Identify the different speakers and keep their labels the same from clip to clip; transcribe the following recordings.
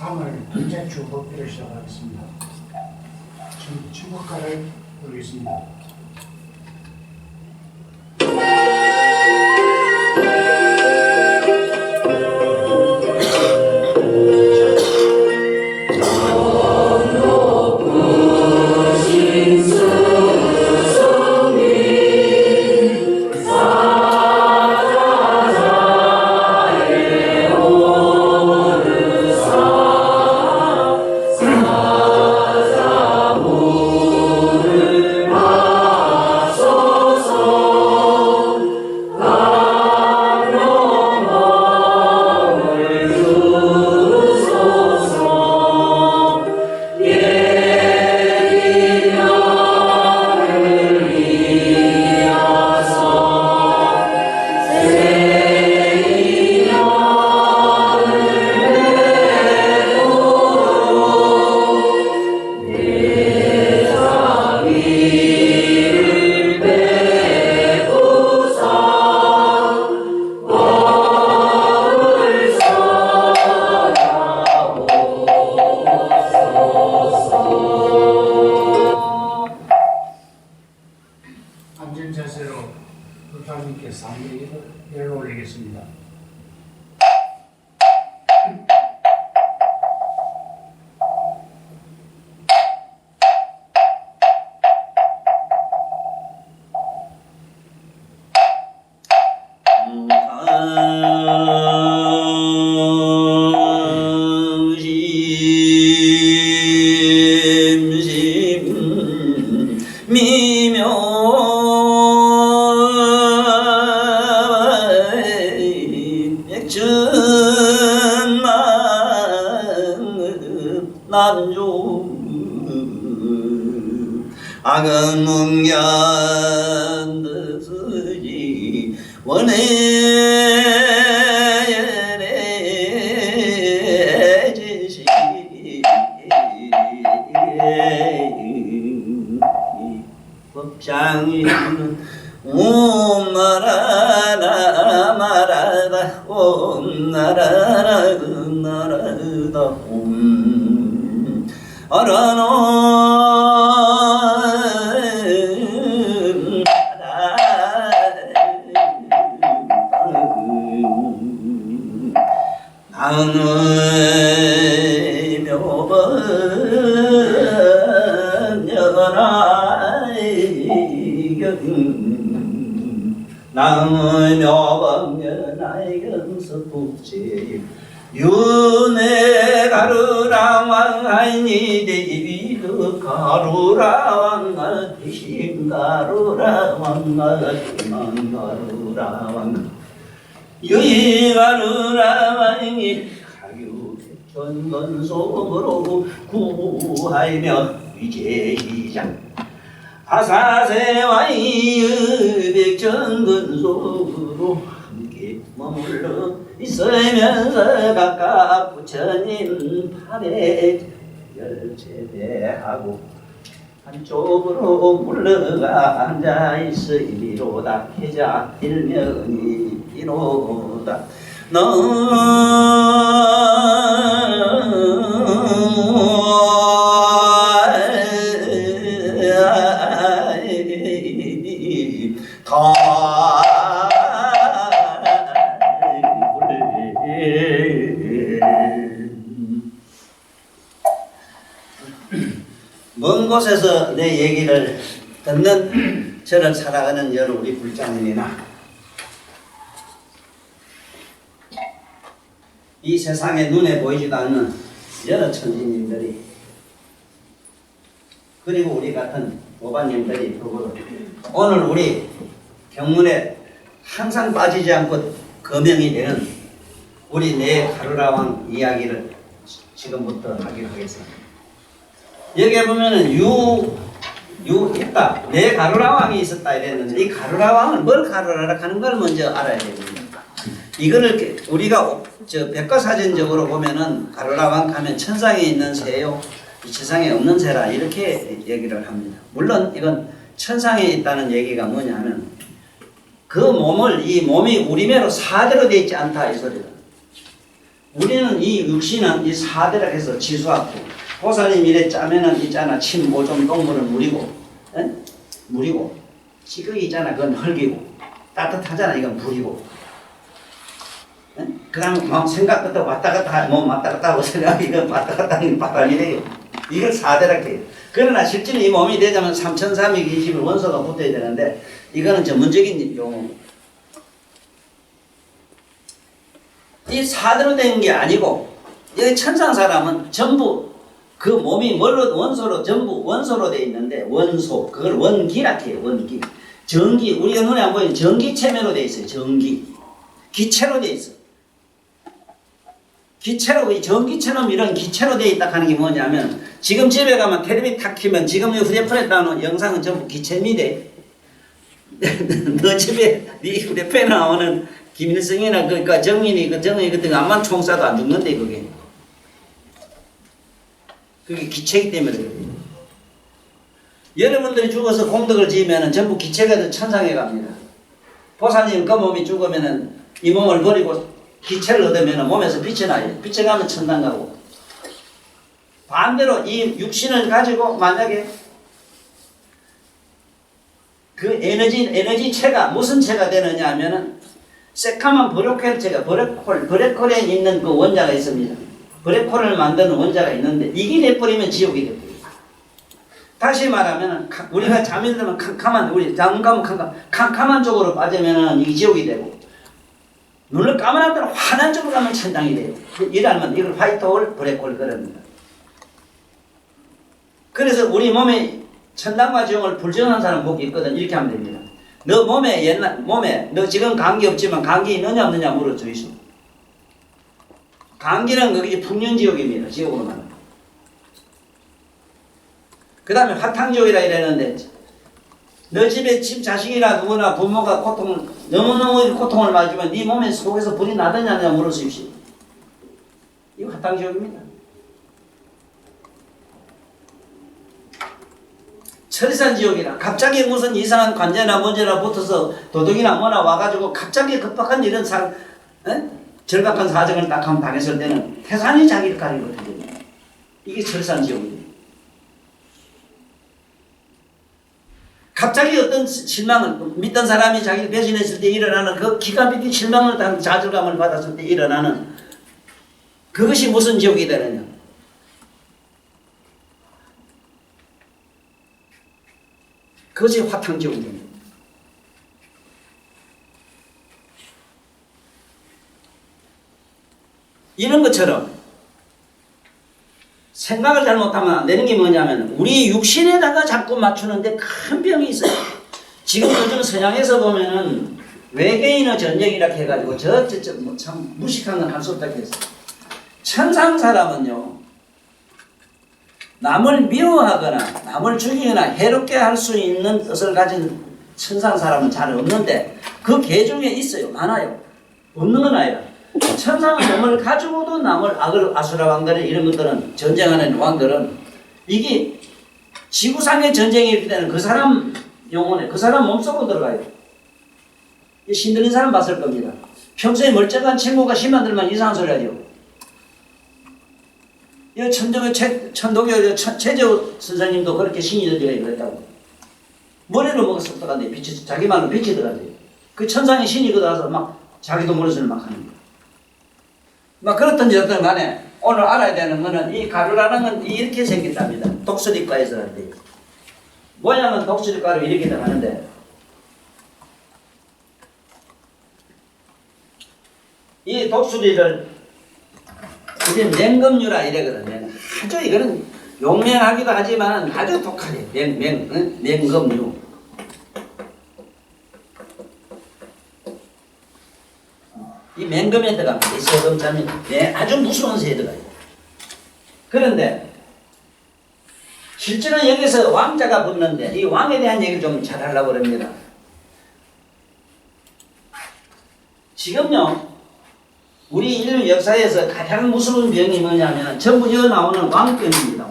Speaker 1: 3월 둘째 주 법회를 시작하겠습니다. 축복가를 부르겠습니다. 앉은 자세로 불타님께 상대를 올리겠습니다.
Speaker 2: 난조 악은 뭉견드스지 원해제시 법장이는 옴나라라 마라다 옴나라라 나라다 어라노 나의 묘범녀나이견 서북제 윤회 가루라왕 아이니 대비드 가루라왕 대신 가루라왕 대만 가루라왕 유이 가루라왕이 가유 전건속으로 구하이며 위제시장 아사세와이 백전근속으로 함께 머물러 있으면서 각각 부처님 팔에 열제대하고 한쪽으로 물러가 앉아있으리로다 계자 일면이 이로다 먼 곳에서 내 얘기를 듣는 저를 살아가는 여러 우리 불자님이나 이 세상에 눈에 보이지도 않는 여러 천지님들이 그리고 우리 같은 오바님들이 오늘 우리 경문에 항상 빠지지 않고 거명이 되는 우리 네 가루라왕 이야기를 지금부터 하기로 하겠습니다. 여기에 보면은 있다. 네 가루라왕이 있었다 이랬는데 이 가루라왕은 뭘 가루라라 하는 걸 먼저 알아야 됩니다. 이거를 우리가 백과사전적으로 보면은 가루라왕 하면 천상에 있는 새요, 이 지상에 없는 새라 이렇게 얘기를 합니다. 물론 이건 천상에 있다는 얘기가 뭐냐면 그 몸을 이 몸이 우리매로 사대로 되어 있지 않다 이 소리다. 우리는 이 육신은 이 사대라 해서 지수하고 보살님 이래 짜면은 있잖아 침, 오줌, 똥물은 물이고 에? 물이고 찌꺼기 있잖아 그건 흙이고 따뜻하잖아 이건 불이고 그다음 생각 끝에 왔다 갔다 몸 왔다 갔다 하고 생각 이건 왔다 갔다 하는 바람이래요. 이걸 사대라 해요. 그러나 실제로 이 몸이 되자면 3320을 원소가 붙어야 되는데 이거는 전문적인 용어. 이 사대로 된 게 아니고 여기 천상 사람은 전부 그 몸이 뭘로 원소로 전부 원소로 돼 있는데 원소 그걸 원기라 해요. 원기 전기 우리가 눈에 안 보이는 전기체면으로 돼 있어요. 전기 기체로 돼 있어. 기체로 이 전기처럼 이런 기체로 돼 있다 하는 게 뭐냐면 지금 집에 가면 텔레비 탁 키면 지금 휴대폰에 나오는 영상은 전부 기체입니다. 너 집에 네 휴대폰에 나오는 김일성이나 그러니까 정인이 같은 거 암만 총 쏴도 안 죽는데 그게 기체이기 때문에 그래요. 여러분들이 죽어서 공덕을 지으면 전부 기체가 천상에 갑니다. 보살님 그 몸이 죽으면 이 몸을 버리고 기체를 얻으면 몸에서 빛이 나요. 빛이 나면 천당 가고 반대로 이 육신을 가지고 만약에 그 에너지체가 무슨 체가 되느냐 하면은 새카만 브로켈체가 브레콜에 있는 그 원자가 있습니다. 브레콜을 만드는 원자가 있는데 이게 돼버리면 지옥이 돼버립니다. 다시 말하면 우리가 잠이 들면 캄캄한 우리 캄캄한 쪽으로 빠지면은 이게 지옥이 되고 눈을 감아놨다가 환한 쪽으로 가면 천당이 돼요. 이러면 이걸 화이트홀 브레콜 그럽니다. 그래서 우리 몸에 천당과 지옥을 불정한 사람 복이 있거든. 이렇게 하면 됩니다. 너 몸에 너 지금 감기 없지만 감기 있느냐 없느냐 물어주이소. 감기는 거기 풍년지옥입니다. 지옥으로 말하면. 그 다음에 화탕지옥이라 이랬는데 너 집에 집 자식이나 누구나 부모가 너무너무 고통을 맞으면 네 몸에 속에서 불이 나느냐 안 물어주십시오. 이거 화탕지옥입니다. 철산지옥이라 갑자기 무슨 이상한 관제나 문제나 붙어서 도둑이나 뭐나 와가지고 갑자기 급박한 이런 절박한 사정을 딱 한번 당했을 때는 태산이 자기를 가리거든요. 이게 철산지옥입니다. 갑자기 어떤 실망을 믿던 사람이 자기를 배신했을 때 일어나는 그 기가 막힌 실망을 당한 좌절감을 받았을 때 일어나는 그것이 무슨 지옥이 되느냐. 그것이 화탕지옥이 됩니다. 이런 것처럼 생각을 잘못하면 안 되는 게 뭐냐면 우리 육신에다가 자꾸 맞추는데 큰 병이 있어요. 지금 요즘 서양에서 보면은 외계인의 전쟁이라 해가지고 참 무식한 건 할 수 없다 했어요. 천상 사람은요 남을 미워하거나 남을 죽이거나 해롭게 할 수 있는 뜻을 가진 천상 사람은 잘 없는데 그 개 중에 있어요. 많아요. 없는 건 아니라 천상은 몸을 가지고도 남을 아수라 왕들 이런 것들은 전쟁하는 왕들은 이게 지구상의 전쟁이 이렇게 되는 그 사람 영혼에 그 사람 몸속으로 들어가요. 신들린 사람 봤을 겁니다. 평소에 멀쩡한 친구가 심한 들만 이상한 소리 하죠. 이 천도교 최재호 선생님도 그렇게 신이 들어가 그랬다고. 머리를 먹어서 들어간대. 자기 말로 빛이 들어가대요. 그 천상의 신이 들어가서 막 자기도 모르는 막 하는 거예요. 막 그렇든지 어떤 간에 오늘 알아야 되는 거는 이 가루라는 건 이렇게 생겼답니다. 독수리과에서 하는데 모양은 독수리과로 이렇게 들어가는데 이 독수리를 우리는 맹금류라 이래거든요. 아주 이거는 용맹하기도 하지만 아주 독하죠. 맹금류. 이 맹금에 들어갑니다. 이 세금자미 아주 무서운 새에 들어가요. 그런데 실제는 여기서 왕자가 붙는데 이 왕에 대한 얘기를 좀 잘하려고 합니다. 지금요 우리 인류 역사에서 가장 무서운 병이 뭐냐면 전부 여기 나오는 왕병입니다.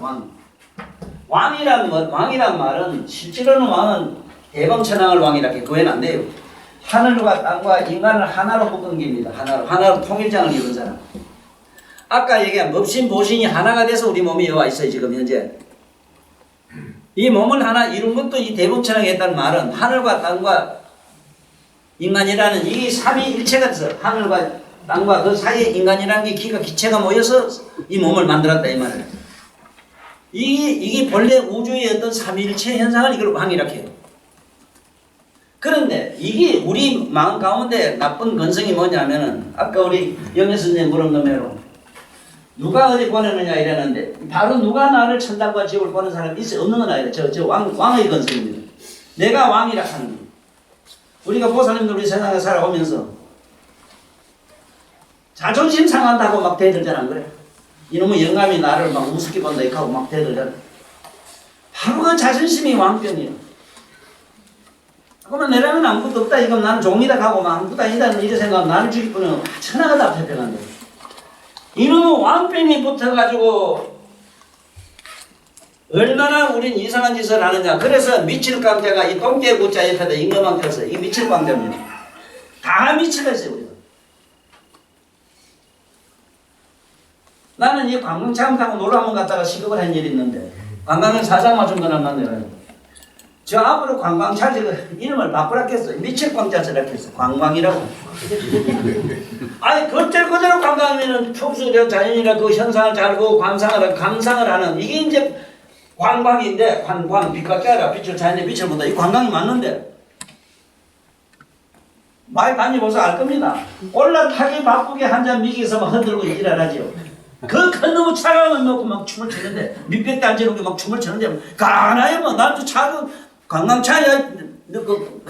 Speaker 2: 왕이란 말은 실제로는 왕은 대범천왕을 왕이라 해 그건 안 돼요. 하늘과 땅과 인간을 하나로 묶은 겁니다. 하나로 통일장을 이룬 사람. 아까 얘기한 법신 보신이 하나가 돼서 우리 몸이 여와 있어요. 지금 현재 이 몸을 하나 이룬 것도 이 대법천왕이 했다는 말은 하늘과 땅과 인간이라는 이 삼위일체가 돼서 하늘과 땅과 그 사이에 인간이라는 게 기가 기체가 모여서 이 몸을 만들었다 이 말이에요. 이게 본래 우주의 어떤 삼위일체 현상을 이걸 왕이라고 해요. 그런데 이게 우리 마음 가운데 나쁜 근성이 뭐냐면은 아까 우리 영애 선생님 물은 거매로 누가 어디 보내느냐 이랬는데 바로 누가 나를 천당과 지옥을 보는 사람이 있어 없는 건 아니라 저 왕의 근성입니다. 내가 왕이라 하는 거예요. 우리가 보살님들 우리 세상에 살아오면서 자존심 상한다고 막 대들잖아. 그래 이놈의 영감이 나를 막 우습게 본다 이렇게 하고 막 대들잖아. 바로 그 자존심이 왕병이에요. 그러면 내라면 아무것도 없다 이거 나는 종이다 하고 막 아무것도 아니다 이런 생각하면 나를 죽일 뿐이면 천하가 다 패평한다. 이놈의 왕병이 붙어가지고 얼마나 우린 이상한 짓을 하느냐. 그래서 미칠 광자가 이 똥개 구자 옆에다 임금왕 펴서 이 미칠 광자입니다. 다 미치가 있어요 우리가. 나는 이 관광차만 타고 놀러 한번 갔다가 시급을 한 일이 있는데 관광은 사장 맞춘 거나 만들어요. 저 앞으로 관광차 지금 이름을 바꾸라겠어. 미칠 광자스라 했어. 관광이라고. 아니 그대로 관광이면은 평소 자연이나 그 현상을 잘 보고 감상을 하는 이게 이제 관광인데 관광 빛과 깨라 빛을 자연의 빛을 본다. 이 관광이 맞는데 많이 다녀보서 알 겁니다. 올라타기 바쁘게 한 잔 미기 있으면 흔들고 일하라지요. 그 큰 놈의 차가운 놓고 막 춤을 추는데 밑백대 앉아놓고 막 춤을 추는데 가나요 뭐 나도 차가 관광차야 그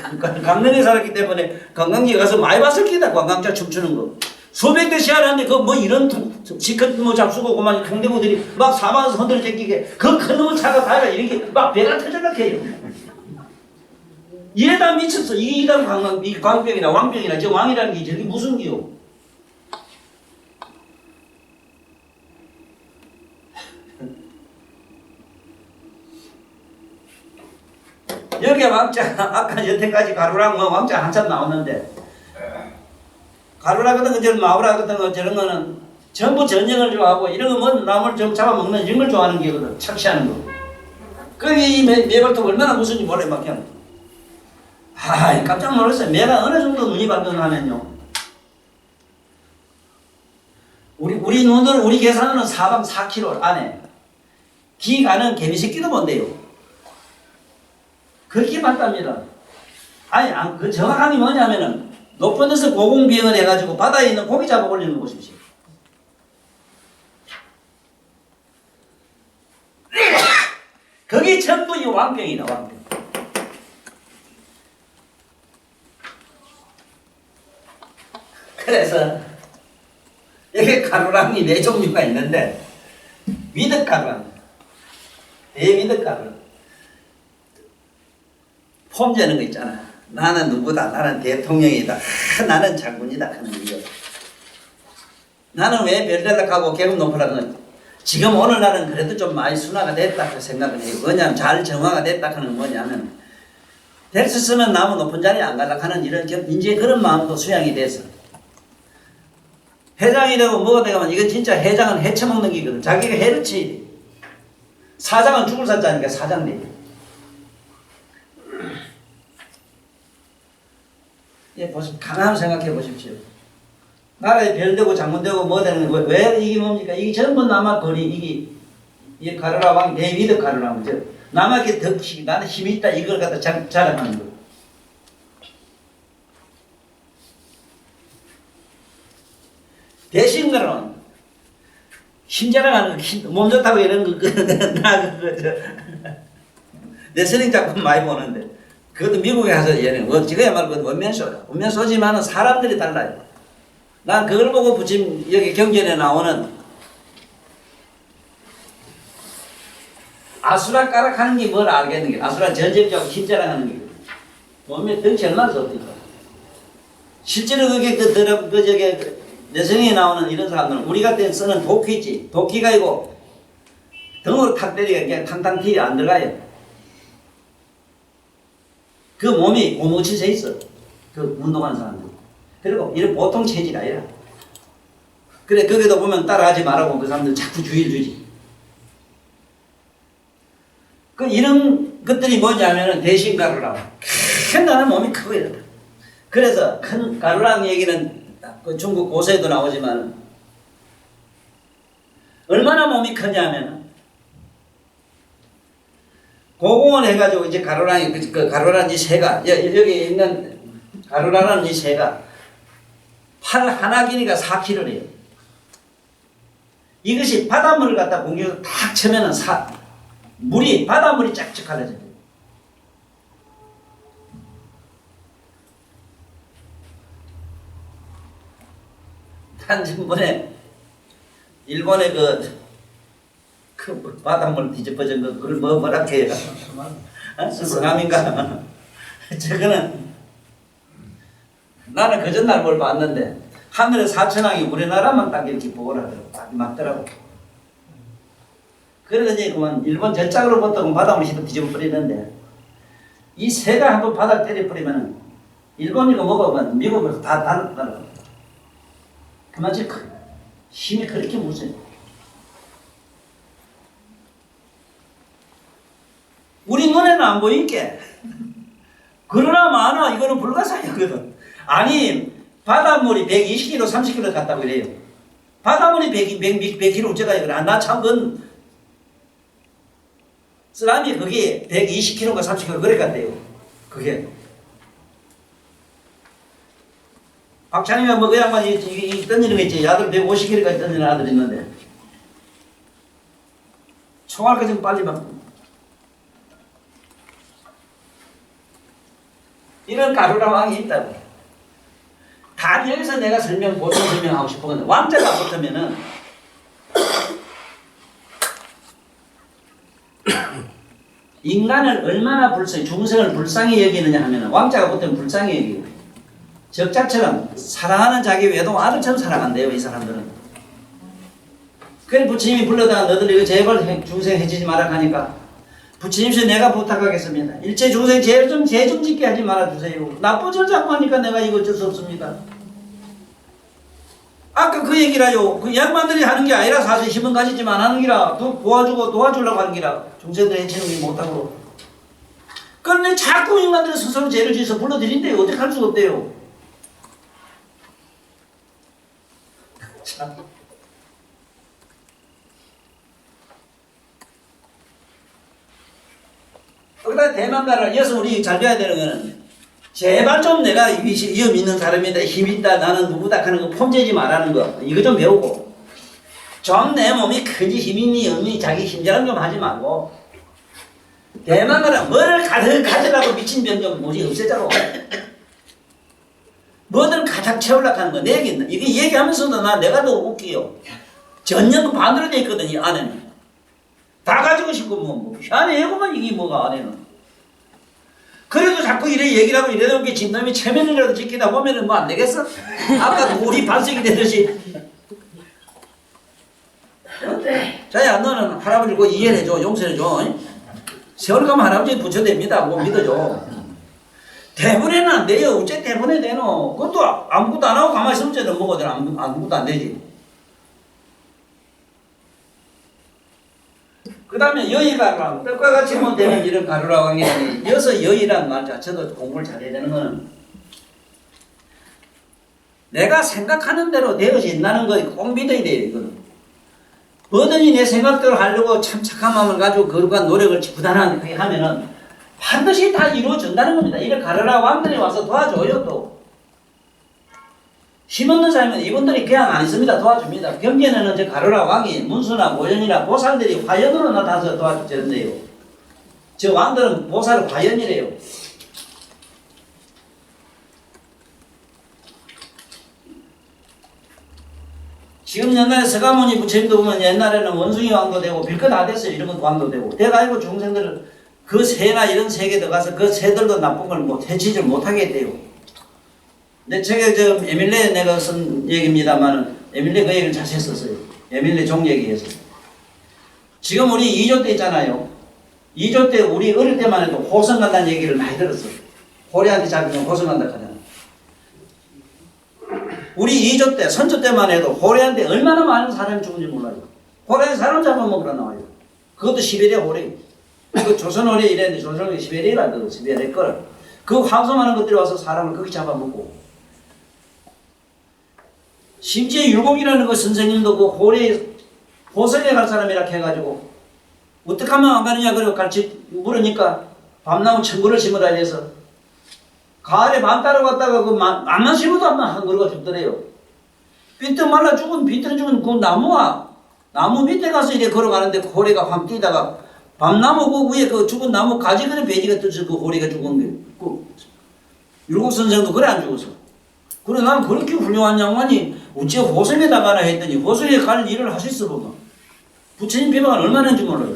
Speaker 2: 강릉에 살았기 때문에 관광지에 가서 많이 봤을 기다. 관광차 춤추는 거 수백 대씩 하는데 그 뭐 이런 지컷 뭐 잡수고 그만 강대모들이 막 사방에서 흔들어 제끼게 그 큰 놈의 차가 다가 이렇게 막 배가 터져나게 해요. 이래다 미쳤어. 이게 이단 관광 이 광병이나 왕병이나 저 왕이라는 게 저게 무슨 기요? 여기에 왕자 아까 여태까지 가루랑 뭐 왕자 한참 나왔는데 가루라 같은 거 저런 마우라 같은 거 저런 거는 전부 전쟁을 좋아하고 이런 거 뭐 남을 좀 잡아먹는 이런 걸 좋아하는 게거든. 착시하는 거. 그게 이 매발톱 얼마나 무슨지 몰래 막 그냥 깜짝 놀랐어요. 매가 어느 정도 눈이 발견하면요. 우리 눈으로 우리 계산으로는 사방 4km 안에 기가는 개미새끼도 못 돼요. 그렇게 맞답니다. 아니, 그 정확함이 뭐냐면은, 높은 데서 고공비행을 해가지고 바다에 있는 고기 잡아 올리는 거 보십시오. 그게 전부 이 왕병이다, 왕병. 그래서, 여기 가루랑이 4종류가 있는데, 위득가루랑, 대위득가루. 폼재는 거 있잖아. 나는 누구다. 나는 대통령이다. 나는 장군이다 하는 거. 나는 왜 별달락하고 계급 높으라는 지금 오늘날은 그래도 좀 많이 순화가 됐다 그 생각을 해요. 뭐냐면 잘 정화가 됐다 하는 건 뭐냐면 될 수 있으면 나무 높은 자리에 안 갈라 하는 이런 이제 그런 마음도 수양이 돼서 회장이 되고 뭐가 되면 이건 진짜 회장은 해쳐먹는 기거든. 자기가 해를 치지. 사장은 죽을 사자니까 사장 돼. 예, 가만히 생각해 보십시오. 나라에 별 되고 장군 되고 뭐 되는 거 왜 이게 뭡니까? 이게 전부 남아 거리 이게 가르라 왕 대위드 가르라 왕 남아게 더 나는 힘이 있다 이걸 갖다 자랑하는 거. 대신 거는 힘 자랑하는 거, 몸 좋다고 이런 거, 내 선생 작품 많이 보는데. 그것도 미국에 가서 얘는 지금야말로 원면쇼야. 원면쇼지만은 사람들이 달라요. 난 그걸 보고 부침 여기 경전에 나오는 아수라 까락하는 게 뭘 알겠는 게 아수라 전쟁자고 힘자랑하는 게 몸에 덩치 얼마나 좋습니까? 실제로 그게 저게 내성에 나오는 이런 사람들은 우리 같은 쓰는 도끼지. 도끼가 이고 등으로 탁 때리니까 그냥 탕탕 튀어 안 들어가요. 그 몸이 고무치져 있어. 그 운동하는 사람들. 그리고 이런 보통 체질 아니라. 그래 거기도 보면 따라하지 말라고 그 사람들 자꾸 주의를 주지. 그 이런 것들이 뭐냐면은 대신 가루라고. 큰 나는 몸이 크고 이러다. 그래서 큰 가루라는 얘기는 그 중국 고서에도 나오지만 얼마나 몸이 크냐면 고공을 해가지고 이제 가루라는 그 가루라는 이 새가 여기 있는 가루라는 이 새가 팔 하나 길이가 4kg래요. 이것이 바닷물을 갖다 공기로 탁 쳐면은 바닷물이 쫙쫙 갈라져요. 한전번에 일본의 그 바닷물 뒤집어진 거 그걸 뭐라 해요? 쓰나미인가? 저거는 나는 그 전날 뭘 봤는데 하늘의 사천왕이 우리나라만 딱 이렇게 보고라 하더라고. 딱 맞더라고. 그러더니 그만 일본 저쪽으로부터 바닷물이 뒤집어 버리는데 이 새가 한번 바닥 때려버리면 일본 이거 먹으면 미국에서 다 다르더라고. 그만큼 힘이 그렇게 무서워요. 우리 눈에는 안 보이게. 그러나 많아. 이거는 불가사의거든. 아니 바닷물이 120kg, 30kg 갔다고 그래요. 바닷물이 100kg 어째가 그래. 나참 그건 쓰라미 그게 120kg가 30kg 그래 갔대요. 그게. 박찬희가 뭐 그 양반이 이 던지는 거 있지. 아들 150kg까지 던지는 아들 있는데 총알까지 좀 빨리 막 이런 가루라 왕이 있다고. 단 여기서 내가 보통 설명하고 싶은 건데 왕자가 붙으면은 인간을 얼마나 중생을 불쌍히 여기느냐 하면 왕자가 붙으면 불쌍히 여기고 적자처럼 사랑하는 자기 외동 아들처럼 사랑한대요. 이 사람들은. 그래 부처님이 불러다가 너들 이거 제발 중생 해치지 마라 하니까 부처님께 내가 부탁하겠습니다. 일체 중생 죄 좀 짓게 하지 말아주세요. 나쁘죠 자꾸 하니까 내가 이거 어쩔 수 없습니다. 아까 그 얘기를 하요. 그 양반들이 하는 게 아니라 사실 힘은 가지지만 하는 기라 도와주려고 하는 기라 중생들 해치는 게 못하고. 그런데 자꾸 인간들은 스스로 죄를 지어서 불러들인대요. 어떻게 할 수가 없대요. 참. 그러다 대만가를 이어서 우리 잘 배워야 되는 거는 제발 좀 내가 위험 있는 사람이다, 힘 있다, 나는 누구다 하는 거 폼재지 말라는 거 이거 좀 배우고 좀 내 몸이 큰지 힘 있니 없니 자기 힘자랑 좀 하지 말고 대만가는 뭐를 가져라고 미친 병 좀 뭐지 없애자고 뭐든 가득 채우려고 하는 거 내 얘기 이게 얘기하면서도 내가 더 웃기요. 전년도 반으로 돼 있거든 이 안에는. 다 가지고 싶고 뭐 안에 애고만 이게 뭐가 안에는. 그래도 자꾸 이래 얘기를 하고 이래놓은 게 진놈이 체면이라도 지키다 보면은 뭐 안 되겠어? 아까 우리 반석이 되듯이. 자야 너는 할아버지 그 이해해줘 용서해줘. 세월 가면 할아버지 부처됩니다. 뭐 믿어줘. 대본에는 안 돼요. 어째 대본에 되노? 그것도 아무것도 안 하고 가만히 있으면 쟤는 뭐거든 아무것도 안 되지. 그 다음에 여의가루랑 떡과 같이 못 되는 이런 가루라고 하는 게 아니에요. 여서 여의란 말 자체도 공부를 잘해야 되는 거는 내가 생각하는 대로 되어진다는 거 꼭 믿어야 돼요. 이거는. 뭐든지 내 생각대로 하려고 참 착한 마음을 가지고 거룩한 노력을 부단하게 하면은 반드시 다 이루어진다는 겁니다. 이런 가루라 왕들이 와서 도와줘요 또. 힘없는 사람은 이분들이 그냥 안 있습니다. 도와줍니다. 경전에는 이제 가루라 왕이 문수나 모현이나 보살들이 화연으로 나타나서 도와주는데요. 저 왕들은 보살 화연이래요. 지금 옛날에 서가모니 부처님도 보면 옛날에는 원숭이 왕도 되고 빌거 다 됐어요. 이런 것도 왕도 되고. 돼가지고 중생들은 그 새나 이런 세계에 들어가서 그 새들도 나쁜 걸 해치지 못하게 했대요. 내 책에 에밀레 내가 쓴 얘기입니다만 에밀레 그 얘기를 자세히 썼어요. 에밀레 종 얘기에서. 지금 우리 2조 때 있잖아요. 2조 때 우리 어릴 때만 해도 호성 간다는 얘기를 많이 들었어요. 호리한테 잡히면 호성 간다 하잖아. 우리 2조 때, 선조 때만 해도 호래한테 얼마나 많은 사람이 죽은지 몰라요. 호래에 사람 잡아먹으러 나와요. 그것도 시베리아 호래. 그 조선 호래 이랬는데 조선 호래 시베리아라 그 시베리아 거라. 그 황소많은 것들이 와서 사람을 거기 잡아먹고. 심지어 율곡이라는 그 선생님도 그 호래 호석에 갈 사람이라 해가지고 어떻게 하면 안 가느냐 그러고 같이 물으니까 밤나무 천구를 심으라 해서 가을에 밤 따라갔다가 그 암만 심어도 한 그루가 죽더래요. 빈터 말라 죽은 빈터 죽은 그 나무 밑에 가서 이렇게 걸어가는데 그 호래가 확 뛰다가 밤나무 그 위에 그 죽은 나무 가지 그런 배지가 떠서 그 호래가 죽은 게 그 율곡 선생도 그래 안 죽었어. 그래 난 그렇게 훌륭한 양반이 어째 호성에다 가나 했더니 호성에 가는 일을 하실 수 없어. 부처님 비방을 얼마나 했는지 몰라요.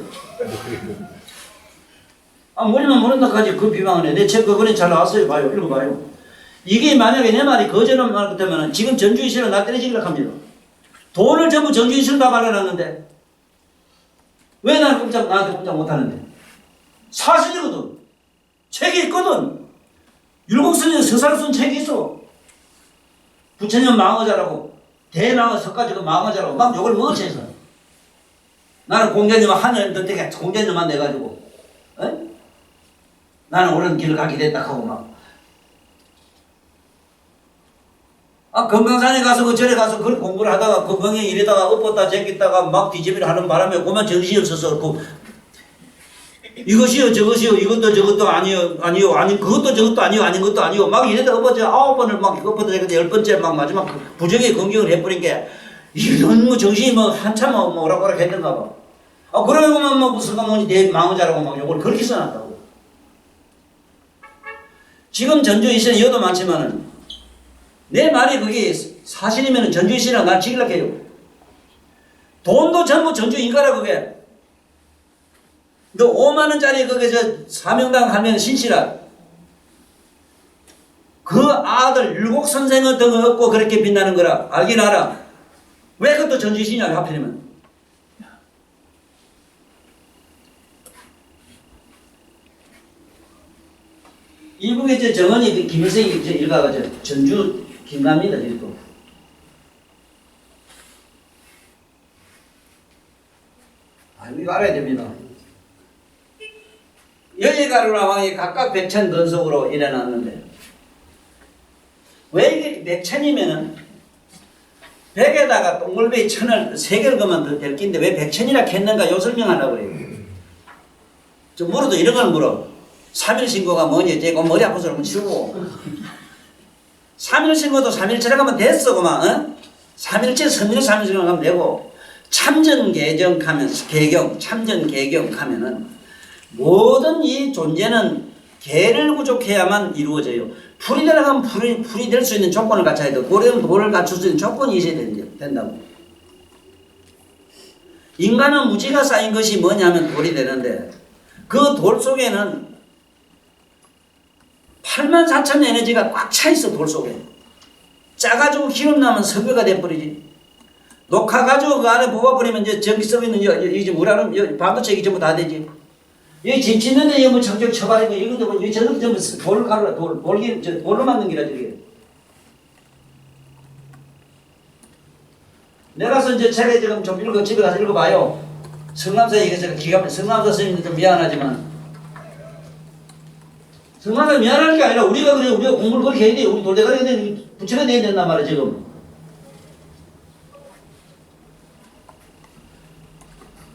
Speaker 2: 아, 머리만 모른다 하지 그 비방을 해. 내 책 그거는 잘 나왔어요. 봐요. 읽어봐요. 이게 만약에 내 말이 거절한 말 같으면 지금 전주이시로 나 때려지기로 합니다. 돈을 전부 전주이시로 다 발라놨는데 왜 나한테 꼼짝 못하는데? 사실이거든. 책이 있거든. 율곡선생 서사를 쓴 책이 있어. 부처님 망어자라고 대망어 석가지고 망어자라고 막 욕을 먹었지 해서 나는 공자님은 하늘 덕택에 공자님만 내가지고 에? 나는 옳은 길을 가게 됐다 하고 막 금강산에 가서 그 절에 가서 그 공부를 하다가 그 병에 이래다가 엎었다 제꼈다가 막 뒤집이를 하는 바람에 그만 정신이 없어서 이것이요 저것이요 이것도 저것도 아니요 그것도 저것도 아니요 아닌 것도 아니요 막 이래다 엎어져 9번을 막 엎어다 제꼈다 10번째 막 마지막 부정의 공격을 해버린 게 이런 뭐 정신이 뭐 한참 뭐라고 했는가 봐. 그러고만 뭐 무슨 강문이 대망어자라고 막 요걸 그렇게 써놨다고. 지금 전주이시는 여도 많지만은 내 말이 그게 사실이면은 전주이시랑 날 지키려고 해요. 돈도 전부 전주인가라 그게. 너 5만원짜리 그게 사명당 하면 신시라. 그 아들 율곡 선생을 더 얻고 그렇게 빛나는 거라. 알긴 알아. 왜 그것도 전주이시냐 하필이면. 이북의 정원이 김일성이 일가가 전주 김남입니다. 이것도. 이거 알아야 됩니다. 여예가루라 왕이 각각 백천 건속으로 일어났는데 왜 이게 백천이면은 백에다가 동글베이 천을 세 개를 그만 더 될 낀데 왜 백천이라 했는가 요 설명하려고 그래요. 좀 물어도 이런 걸 물어. 3일 신고가 뭐니? 쟤고 머리 아파서 그러면 치우고 3일 신고도 3일째 가면 됐어 그만. 어? 3일째 선일 3일 신고 가면 되고 참전 개정 하면 개경 참전 개경 하면은 모든 이 존재는 개를 구족해야만 이루어져요. 풀이 되려면 풀이 될 수 있는 조건을 갖춰야 돼요. 돌이면 돌을 갖출 수 있는 조건이 있어야 된다고. 인간은 무지가 쌓인 것이 뭐냐면 돌이 되는데 그 돌 속에는 84,000 에너지가 꽉 차 있어. 돌 속에. 짜가지고 기름 나면 석유가 돼버리지. 녹아가지고 그 안에 뽑아버리면 이제 전기 썩 있는 이제 우라는 반도체 전부 다 되지. 여기 집 짓는데 여기 뭐 청정 쳐버리고 이것도 뭐 여기 저것도 전부 돌을 가루라 돌로 만든 기라 저게. 내가서 이제 책에 지금 좀 집에 가서 읽어봐요. 성남사 이게 제가 기가 막혀. 성남사 선생님도 좀 미안하지만 성남사 미안할 게 아니라 우리가 공부를 그렇게 해야 돼. 우리 돌대가리가 부처가 돼야 된단 말이야 지금.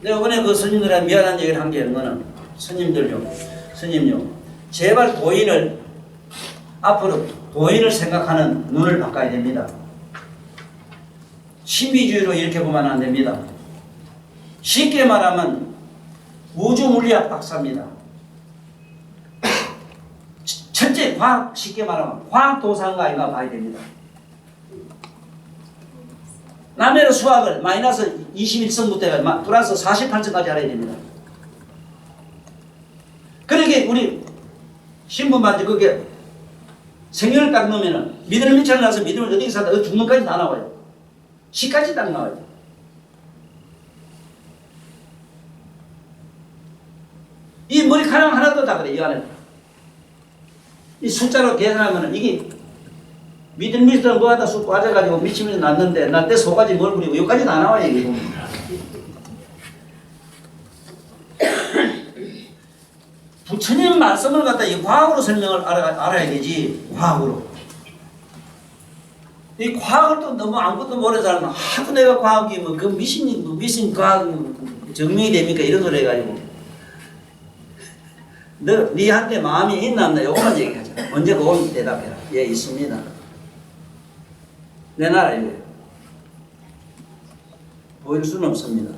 Speaker 2: 내가 이번에 그 스님들한테 미안한 얘기를 한 게 뭐는 스님요 제발 앞으로 도인을 생각하는 눈을 바꿔야 됩니다. 신비주의로 이렇게 보면 안 됩니다. 쉽게 말하면 우주물리학 박사입니다. 첫째 과학, 쉽게 말하면 과학도사인가 아닌가 봐야 됩니다. 남의 수학을 마이너스 21성부터 플러스 48성까지 알아야 됩니다. 그러게 우리 신분반지 그게 생년을 딱 넣으면은 믿음을 미쳐서 나서 믿음을 어디서 사다 죽는까지 다 나와요. 시까지 딱 나와요. 이 머리카락 하나도 다 그래. 이 안에 이 숫자로 계산하면은 이게 미들미들 뭐 하다 쑥 빠져가지고 미치면 났는데 날 때 소가지 뭘 부리고 여기까지 다 나와요 이게 보면. 부처님 말씀을 갖다 이 과학으로 설명을 알아야 되지. 과학으로. 이 과학을 또 너무 아무것도 모르는 사람은 하도 내가 과학이 뭐 그 미신 과학 증명이 됩니까 이런 소리 해가지고 너 니한테 마음이 있나 없나 요것만 얘기하자. 언제 그건 대답해라. 예 있습니다. 내놔라 이래. 보일 수는 없습니다.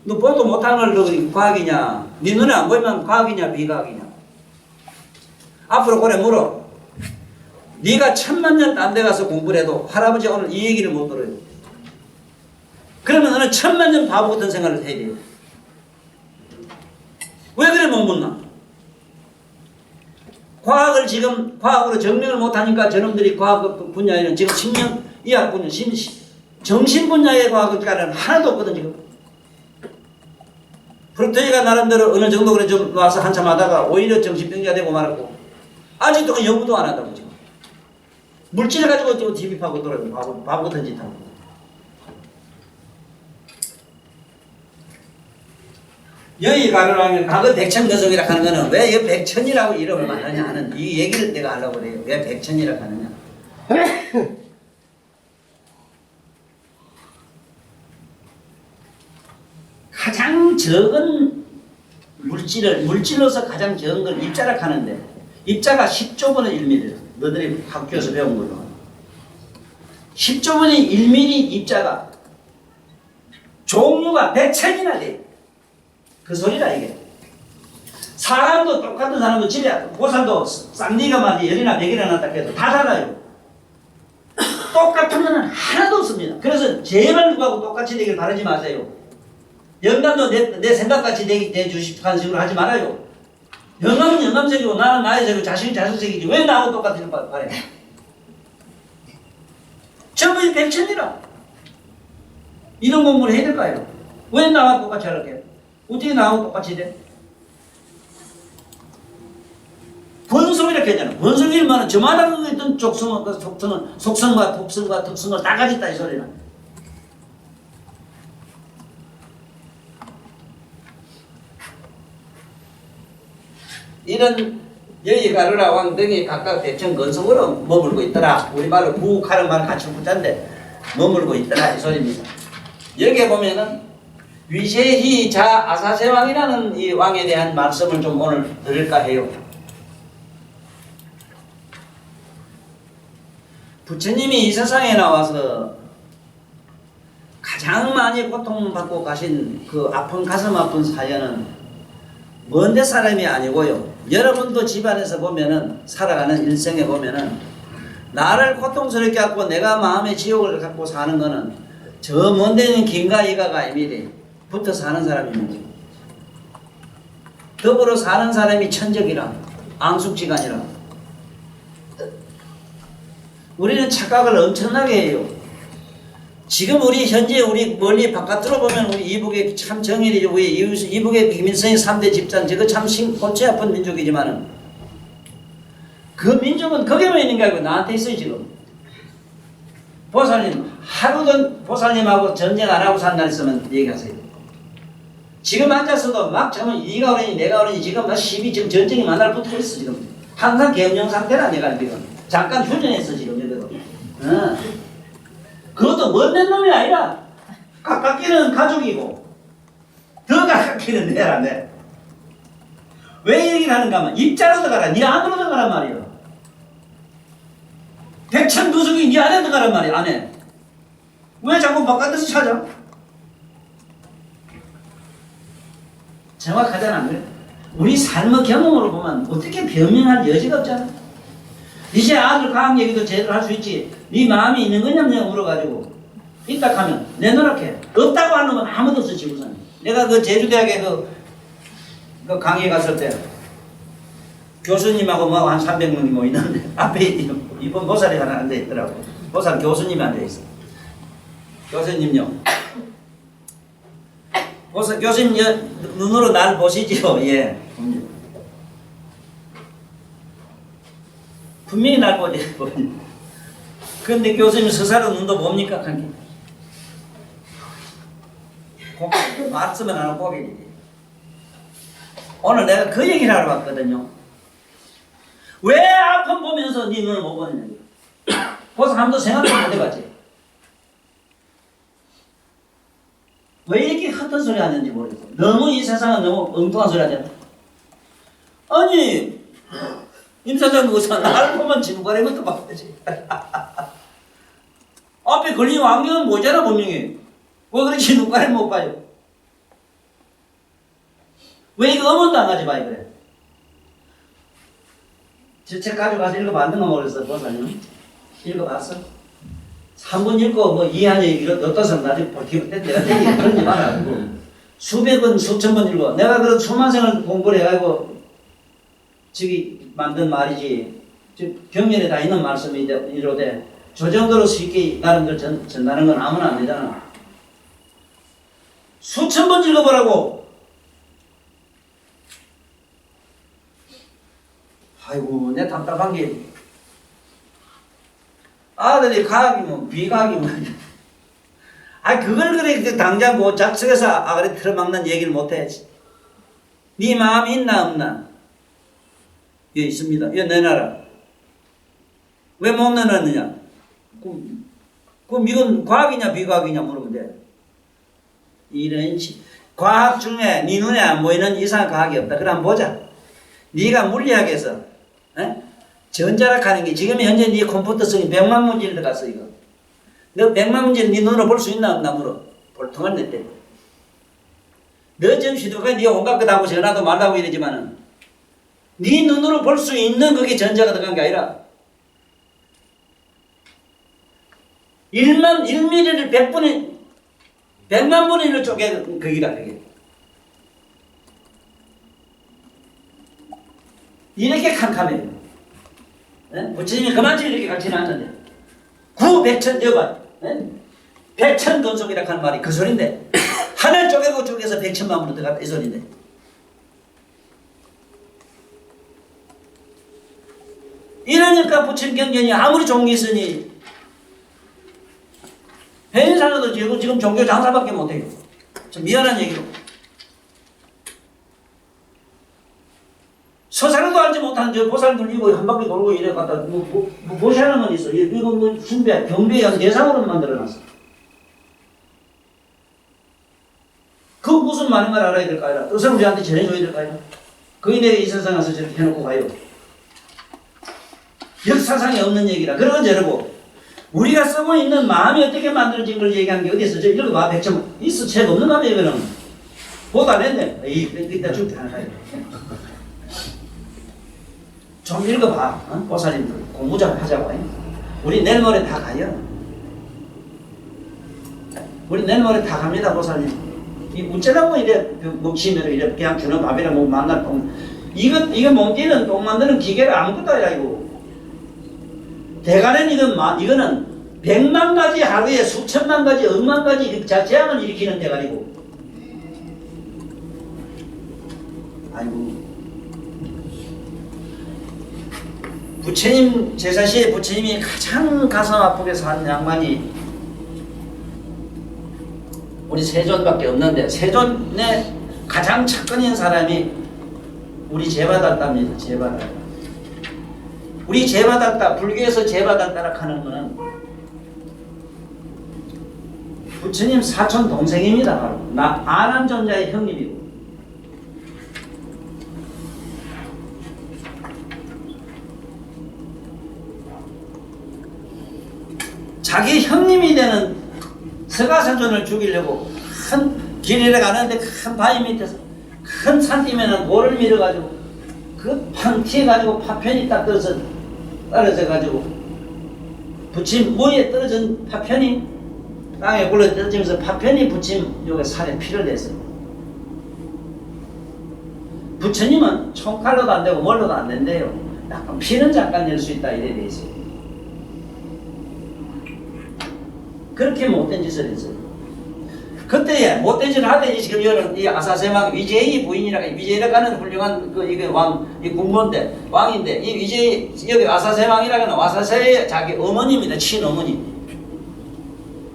Speaker 2: 너 보도 못하는 걸 과학이냐? 네 눈에 안 보이면 과학이냐 비과학이냐? 앞으로 그래 물어. 네가 1000만 년 딴 데 가서 공부를 해도 할아버지 오늘 이 얘기를 못 들어요. 그러면 너는 1000만 년 바보 같은 생각을 해야 돼요. 왜 그래 못 묻나? 과학을 지금 과학으로 증명을 못하니까 저놈들이 과학 분야에는 지금 심리학 분야, 정신 분야의 과학은 하나도 없거든 지금. 프로테이가 나름대로 어느 정도 그래 좀 와서 한참 하다가 오히려 정신병자가 되고 말았고 아직도 연구도 안 한다고 지금. 물질을 가지고 또 집입하고 돌아요. 바보 같은 짓 하고. 여기 가로라면 과거 백천거성이라 하는 거는 왜 이 백천이라고 이름을 만드냐 하는 이 얘기를 내가 하려고 그래요. 왜 백천이라고 하느냐. 가장 적은 물질로서 가장 적은 걸 입자라 하는데 입자가 10조분의 1mm예요. 너희들이 학교에서 배운 걸로 10조분의 1mm 입자가 종류가 100천이나 돼. 그 소리라 이게. 사람도 똑같은 사람도 집에 보살도 쌍니가 막 열이나 100이나 났다 해도 다 달라요. 똑같은 거는 하나도 없습니다. 그래서 제발 누구하고 똑같이 되길 바라지 마세요. 영감도 내 생각같이 내주십하는 식으로 하지 말아요. 영감은 영감색이고 나는 나의 색이고 자식이 자식색이지 왜 나하고 똑같은 걸 바래? 전부 백천이라. 이런 공부를 해야 될까요? 왜 나와 똑같이 하라게? 어떻게 나하고 똑같이 돼? 번성이라고 했잖아. 번성일만은 저마다 그거 있던 속성과 독성과 특성을 다 가졌다 이 소리는. 이런 여의가르라 왕 등이 각각 백천 건성으로 머물고 있더라. 우리말로 부하는 말 같이 붙자인데 머물고 있더라 이 소리입니다. 여기에 보면은 위세희 자 아사세 왕이라는 이 왕에 대한 말씀을 좀 오늘 드릴까 해요. 부처님이 이 세상에 나와서 가장 많이 고통받고 가신 그 아픈 가슴 아픈 사연은 먼데 사람이 아니고요. 여러분도 집안에서 보면은 살아가는 일생에 보면은 나를 고통스럽게 갖고 내가 마음의 지옥을 갖고 사는 거는 저 먼데 있는 긴가이가가 아닙니다. 붙어 사는 사람입니다. 더불어 사는 사람이 천적이라 앙숙지간이라. 우리는 착각을 엄청나게 해요. 지금 우리 현재 우리 멀리 바깥으로 보면 우리 이북의 참 정일이죠. 우리 이북의 김일성의 3대 집단 저거 참 골치 아픈 민족이지만은 그 민족은 거기만 있는 게 아니고 나한테 있어요 지금. 보살님 하루든 보살님하고 전쟁 안 하고 산 날 있으면 얘기하세요. 지금 앉아서도 막 저는 네가 오르니 내가 오르니 지금 나 시비 지금 전쟁이 만날 붙어 있어 지금. 항상 계엄령 상태라 내가 지금. 잠깐 휴전했어 지금 여기도. 그것도 먼 놈이 아니라 가깝기는 가족이고 더 가깝기는 내라 내. 왜 얘기를 하는가 하면 입자로 들어가라. 네 안으로 들어가란 말이야. 백천두석이 네 안에 들어가란 말이야. 안에. 왜 자꾸 바깥에서 찾아? 정확하잖아 안 그래? 우리 삶의 경험으로 보면 어떻게 변명할 여지가 없잖아. 이제 아들 과학 얘기도 제대로 할 수 있지. 네 마음이 있는 거냐면 물어가지고 있다 하면 내놓을게. 없다고 하는 건 아무도 없어 지구상에. 내가 그 제주대학에 그 강의 갔을 때 교수님하고 뭐 한 300명이 모이는데 앞에 이번 보살이 하나 앉아 있더라고. 보살 교수님이 앉아 있어. 교수님요. 보살 교수님 눈으로 날 보시지요. 예. 분명히 날 보지. 근데 교수님 서사로 눈도 뭡니까? 관계. 말씀을 안 하고 고객이 돼. 오늘 내가 그 얘기를 하러 왔거든요. 왜 아픔 보면서 네 눈을 못 보느냐. 벌써 한번도 생각도 못 해봤지. 왜 이렇게 헛된 소리 하는지 모르겠어. 너무 이 세상은 너무 엉뚱한 소리 하잖아. 아니, 임 사장 의사 나를 보면 진과리부터 봐야지. 앞에 걸린 왕경은 뭐잖아, 분명히. 왜 그렇게 눈가리 못 봐요? 왜 이거 어머니도 안 가지 봐요, 그래? 저 책 가져가서 읽어봤는가 모르겠어, 보사님. 읽어봤어? 한 번 읽고 뭐 이해하냐 얘기를 어떤 사람 나중에 버티고 내가 얘기 그런지 말아. 수백 번, 수천 번 읽어. 내가 그런 수만생을 공부를 해가지고 저기 만든 말이지. 경전에 다 있는 말씀이 이러되 저 정도로 쉽게 나름대로 전하는 건 아무나 안 되잖아. 수천 번 읽어보라고. 아이고, 내 답답한 게 아들이 과학이면 비과학이면 그걸 그래 당장 뭐 작성해서 그래 틀어막는 얘기를 못해야지. 네 마음이 있나 없나? 예, 있습니다. 이거 내놔라. 왜 못 내놨느냐? 그럼 이건 과학이냐 비과학이냐 물으면 돼. 이런 과학 중에 네 눈에 안 보이는 이상한 과학이 없다. 그럼 보자. 네가 물리학에서 전자락 하는 게 지금 현재 네 컴퓨터성이 100만 문제를 들어갔어 이거. 너 100만 문제를 네 눈으로 볼 수 있나 없나 물어. 볼통을 냈대. 너 지금 시도가 네 온갖 것 하고 전화도 말라고 이러지만은 네 눈으로 볼 수 있는 그게 전자가 들어간 게 아니라 1mm를 100만 분의 1로 쪼개 거기가 그게. 이렇게 캄캄해요. 부처님이 그만큼 이렇게 가르치는 않는데 구백천 여관 백천건속이라 하는 말이 그 소린데 하늘 쪼개고 쪼개서 백천만으로 들어갔다 이 소린데 이러니까 부처님 경전이 아무리 종교 있으니 해인사람도 지금 종교 장사밖에 못해요. 좀 미안한 얘기로 서사라도 알지 못한 저 보살 들리고 한 바퀴 돌고 이래 갔다 보시하는 건 있어. 이거 뭐 숭배, 경배한 대상으로 만들어놨어. 그 무슨 말인 걸 알아야 될까 아니라 뜻을 우리한테 전해줘야 될까 아니라 거기 내가 이 세상 와서 저렇게 해놓고 가요. 역사상에 없는 얘기라. 그런 건 저러고 우리가 쓰고 있는 마음이 어떻게 만들어진 걸 얘기하는 게 어디 있어? 저 읽어봐. 백점 있어. 책 없는가 봐 이거는. 보도 안 했네. 이따 줄게 하나 가요. 좀 읽어봐. 보살님들 공부 좀 하자고. 우리 내일 모레 다 가요. 우리 내일 모레 다 갑니다. 보살님. 이 우째라고 이래 먹치면 이래 그냥 주는 밥이라 뭐 만날 똥. 이거 몸띠는 똥 만드는 기계를 아무것도 아니라 이거. 대가는 이거는 100만 가지 하루에 수천만 가지 억만 가지 재앙을 일으키는 대가리고. 아이고. 부처님 제사시에 부처님이 가장 가슴 아프게 산 양반이 우리 세존밖에 없는데 세존의 가장 측근인 사람이 우리 제바달다입니다. 제바달다. 우리 제바달다 불교에서 제바달다라 하는 거는 부처님 사촌 동생입니다. 바로 아난존자의 형님이고. 자기 형님이 되는 서가선존을 죽이려고 큰 길에 가는데 큰 바위 밑에서 큰 산 뛰면은 돌을 밀어가지고 그 팡 튀어가지고 파편이 딱 떨어져가지고 부침 무에 떨어진 파편이 땅에 굴러 떨어지면서 파편이 부침 여기 살에 피를 냈어요. 부처님은 총칼로도 안 되고 뭘로도 안 된대요. 약간 피는 잠깐 낼 수 있다 이래 돼 있어요. 그렇게 못된 짓을 했어요. 그때 못된 짓을 하더니 지금 이거는 이 아사세망 위제이 부인이라고 위제이라고 하는 훌륭한 그 이게 이 군부인데 왕인데 이 위제이 여기 아사세망이라고 하는 아사세의 자기 어머니입니다. 친어머니.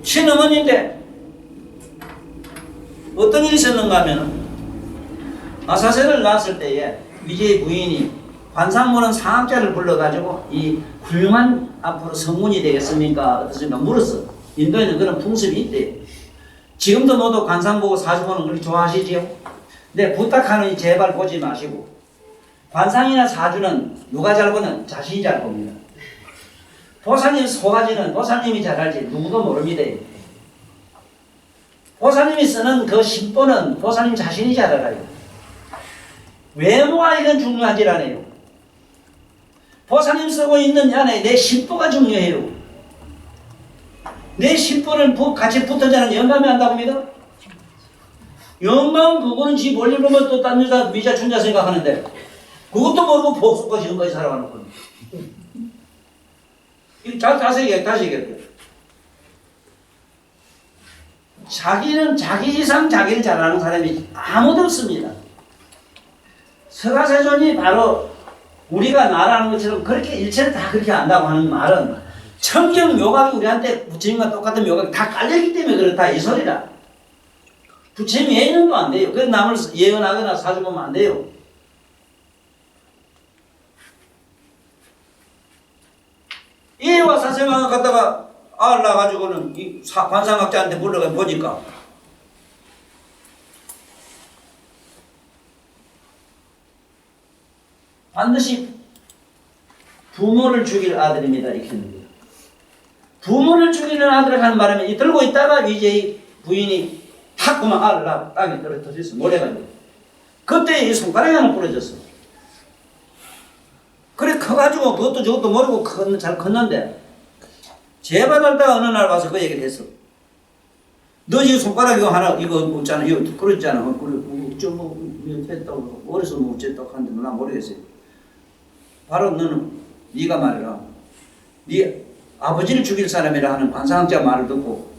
Speaker 2: 친어머니인데 어떤 일이 있었는가 하면은 아사세를 낳았을 때에 위제이 부인이 관상모는 상학자를 불러가지고 이 훌륭한 앞으로 성문이 되겠습니까? 어떻습니까? 물었어. 인도에는 그런 풍습이 있대요. 지금도 너도 관상 보고 사주 보는 걸 좋아하시지요? 근데 부탁하는 제발 보지 마시고 관상이나 사주는 누가 잘 보는 자신이 잘 봅니다. 보살님 소가지는 보살님이 잘 알지 누구도 모릅니다. 보살님이 쓰는 그 신보는 보살님 자신이 잘 알아요. 외모가 이건 중요하지 않아요. 보살님 쓰고 있는 안에 내 신보가 중요해요. 내 신보를 같이 붙어자는 영감이 한다고 믿어? 영감 그거는 지 멀리 보면 또 딴 여자 미자 춘자 생각하는데 그것도 모르고 복수까지 지금까지 살아가는 거야. 다시 얘기할게. 자기는 자기 이상 자기를 잘 아는 사람이 아무도 없습니다. 서가세존이 바로 우리가 나라는 것처럼 그렇게 일체를 다 그렇게 안다고 하는 말은 청경 묘각이 우리한테 부처님과 똑같은 묘각이 다 깔려있기 때문에 그렇다 이 소리다. 부처님 예언도 안 돼요. 그래서 남을 예언하거나 사주 보면 안 돼요. 이와 사생왕을 갖다가 알 나가지고는 이 관상학자한테 불러가 보니까 반드시 부모를 죽일 아들입니다. 이렇게 했는 거예요. 부모를 죽이는 아들을 하는 바람에 이 들고 있다가 위제이 부인이 탁 그만 알을 낳고 땅에 떨어졌어. 모래가지고. 그때 이 손가락이 하나 부러졌어. 그래 커가지고 그것도 저것도 모르고 잘 컸는데 재받았다가 어느 날 와서 그 얘기를 했어. 너 지금 손가락 이거 하나 이거 없잖아. 이거 부러졌잖아. 그래 어쩌고 했다고 어려서 뭐 어쨌다고 하는데 나 모르겠어요. 바로 너는 네가 말해라. 네 아버지를 죽일 사람이라 하는 관상학자 말을 듣고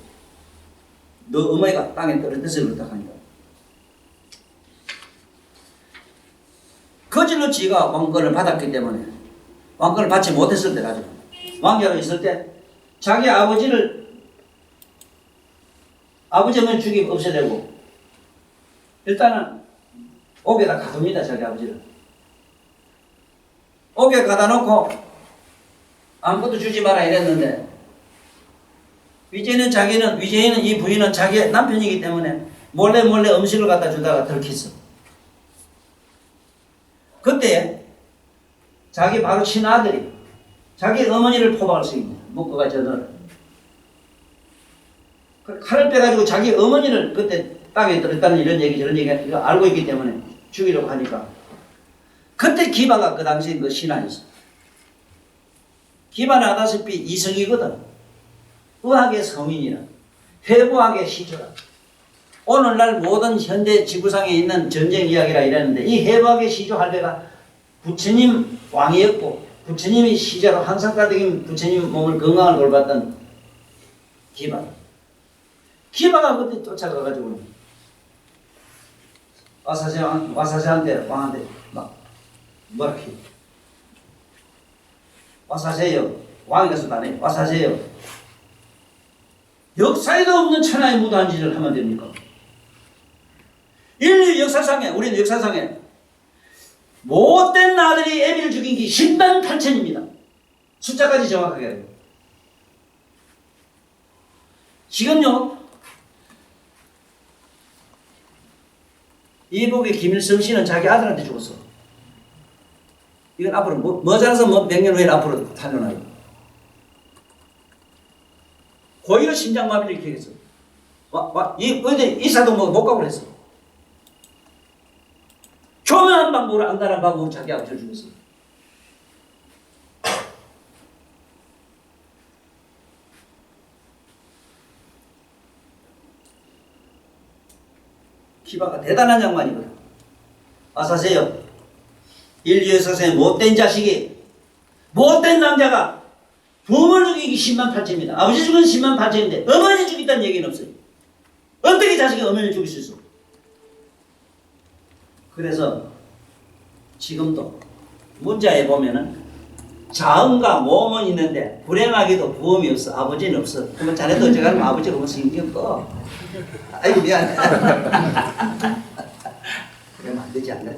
Speaker 2: 너 어머니가 땅에 떨어져서 그렇다 하니까 거질로 지가 왕권을 받았기 때문에 왕권을 받지 못했을 때 가지고 왕자가 있을 때 자기 아버지 어머니 죽이면 없애되고 일단은 옥에다 가둡니다. 자기 아버지를 옥에 가다 놓고 아무것도 주지 마라 이랬는데 위제이는 이 부인은 자기 남편이기 때문에 몰래 음식을 갖다 주다가 들켰어. 그때 자기 바로 친아들이 자기 어머니를 포박을 쓰입니다. 묶어가 저들을 칼을 빼가지고 자기 어머니를 그때 땅에 들었다는 이런 얘기 저런 얘기 이거 알고 있기 때문에 죽이려고 하니까 그때 기바가 그 당시 그 신하였어. 기바는 아다시피 이성이거든. 의학의 성인이라 회부학의 시조라. 오늘날 모든 현대 지구상에 있는 전쟁 이야기라 이랬는데 이 회부학의 시조 할배가 부처님 왕이었고 부처님이 시자로 항상 가득인 부처님 몸을 건강을 돌봤던 기바가 그때 쫓아가가지고 와사세한테 왕한테 막 뭐라 해. 와사세요. 왕이 가서 다네. 와사세요. 역사에도 없는 천하의 무도한 짓을 하면 됩니까? 인류 역사상에 우리는 역사상에 못된 아들이 애비를 죽인 게 10만 8천입니다. 숫자까지 정확하게 해요. 지금요 이북의 김일성 씨는 자기 아들한테 죽었어. 이건 앞으로 뭐 잘해서 뭐 100년 후에 앞으로 탄로나요. 고의로 심장마비를 이렇게 했어. 어제 이사동 못 가고 그랬어. 교묘한 방법으로 안다는 방법으로 자기 아버지를 죽였어. 기바가 대단한 양반이거든. 아사세요. 인류 역사상에 못된 자식이 못된 남자가 부모를 죽이기 10만 8천입니다. 아버지 죽은 10만 8천인데 어머니 죽였다는 얘기는 없어요. 어떻게 자식이 어머니를 죽일 수 있어? 그래서 지금도 문자에 보면은 자음과 모음은 있는데 불행하게도 부음이 없어. 아버지는 없어. 그러면 자네도 어쩌가면 아버지가 없으면 신경 꺼. 아이고 미안해. 그러면 안 되지 않나?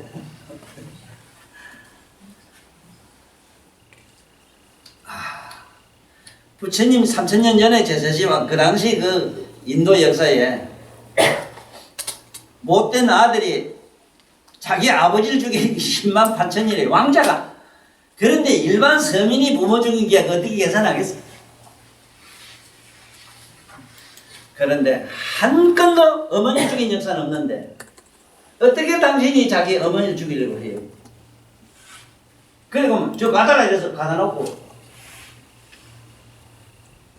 Speaker 2: 부처님 3000년 전에 제세시와 그 당시 그 인도 역사에 못된 아들이 자기 아버지를 죽이기 10만 8천이래 왕자가. 그런데 일반 서민이 부모 죽인 게 어떻게 계산하겠어? 그런데 한 건도 어머니 죽인 역사는 없는데 어떻게 당신이 자기 어머니를 죽이려고 해요? 그리고 저 가다가 이래서 가다 놓고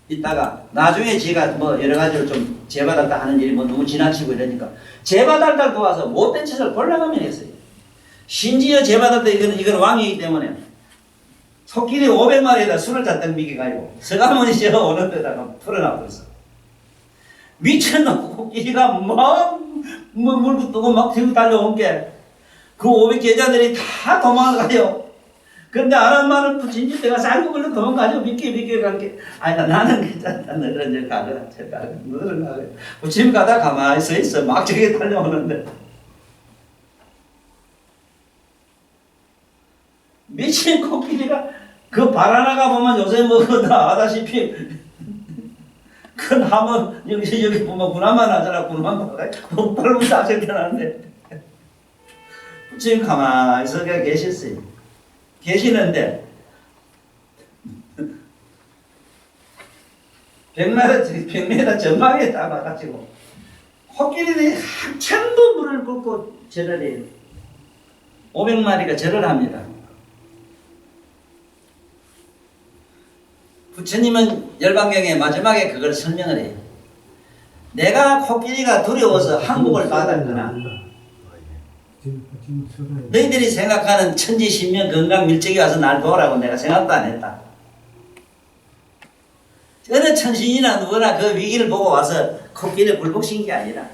Speaker 2: 있다가 나중에 지가 뭐 여러 가지로 좀 재받았다 하는 일이 뭐 너무 지나치고 이러니까 재받았다 도와서 못된 짓을 골라가면 했어요. 심지어 재받았다 이건 왕이기 때문에 토끼리 500마리에다 술을 잔뜩 미겨가지고 서가모니 저 오는 데다가 풀어놔고 있어. 미쳤나 코끼리가 물고 뜨고 막 들고 달려온 게 그 500제자들이 다 도망가요. 근데 아는 말은 부친지 내가 쌀고 걸려 도망가죠. 믿게 갈게. 아니 나는 괜찮다. 너는 이제 가거라. 제가 너는 가거라. 부친 가다 가만히 서 있어. 막 저기 달려오는데 미친 코끼리가 그 바나나가 보면 요새 뭐 다 아다시피 큰 하면 여기 보면 군함만 하잖아. 군함만 봐가지고 발로 다 적혀놨는데 부친 가만히 서 계셨어요. 계시는데 백메다 전망에 다 와가지고 코끼리들이 한참도 물을 끓고 절을 해요. 500마리가 절을 합니다. 부처님은 열반경의 마지막에 그걸 설명을 해요. 내가 코끼리가 두려워서 항복을 받았거나 너희들이 생각하는 천지신명 건강 밀적이 와서 날 도우라고 내가 생각도 안 했다. 어느 천신이나 누구나 그 위기를 보고 와서 코끼리를 굴복시킨 게 아니라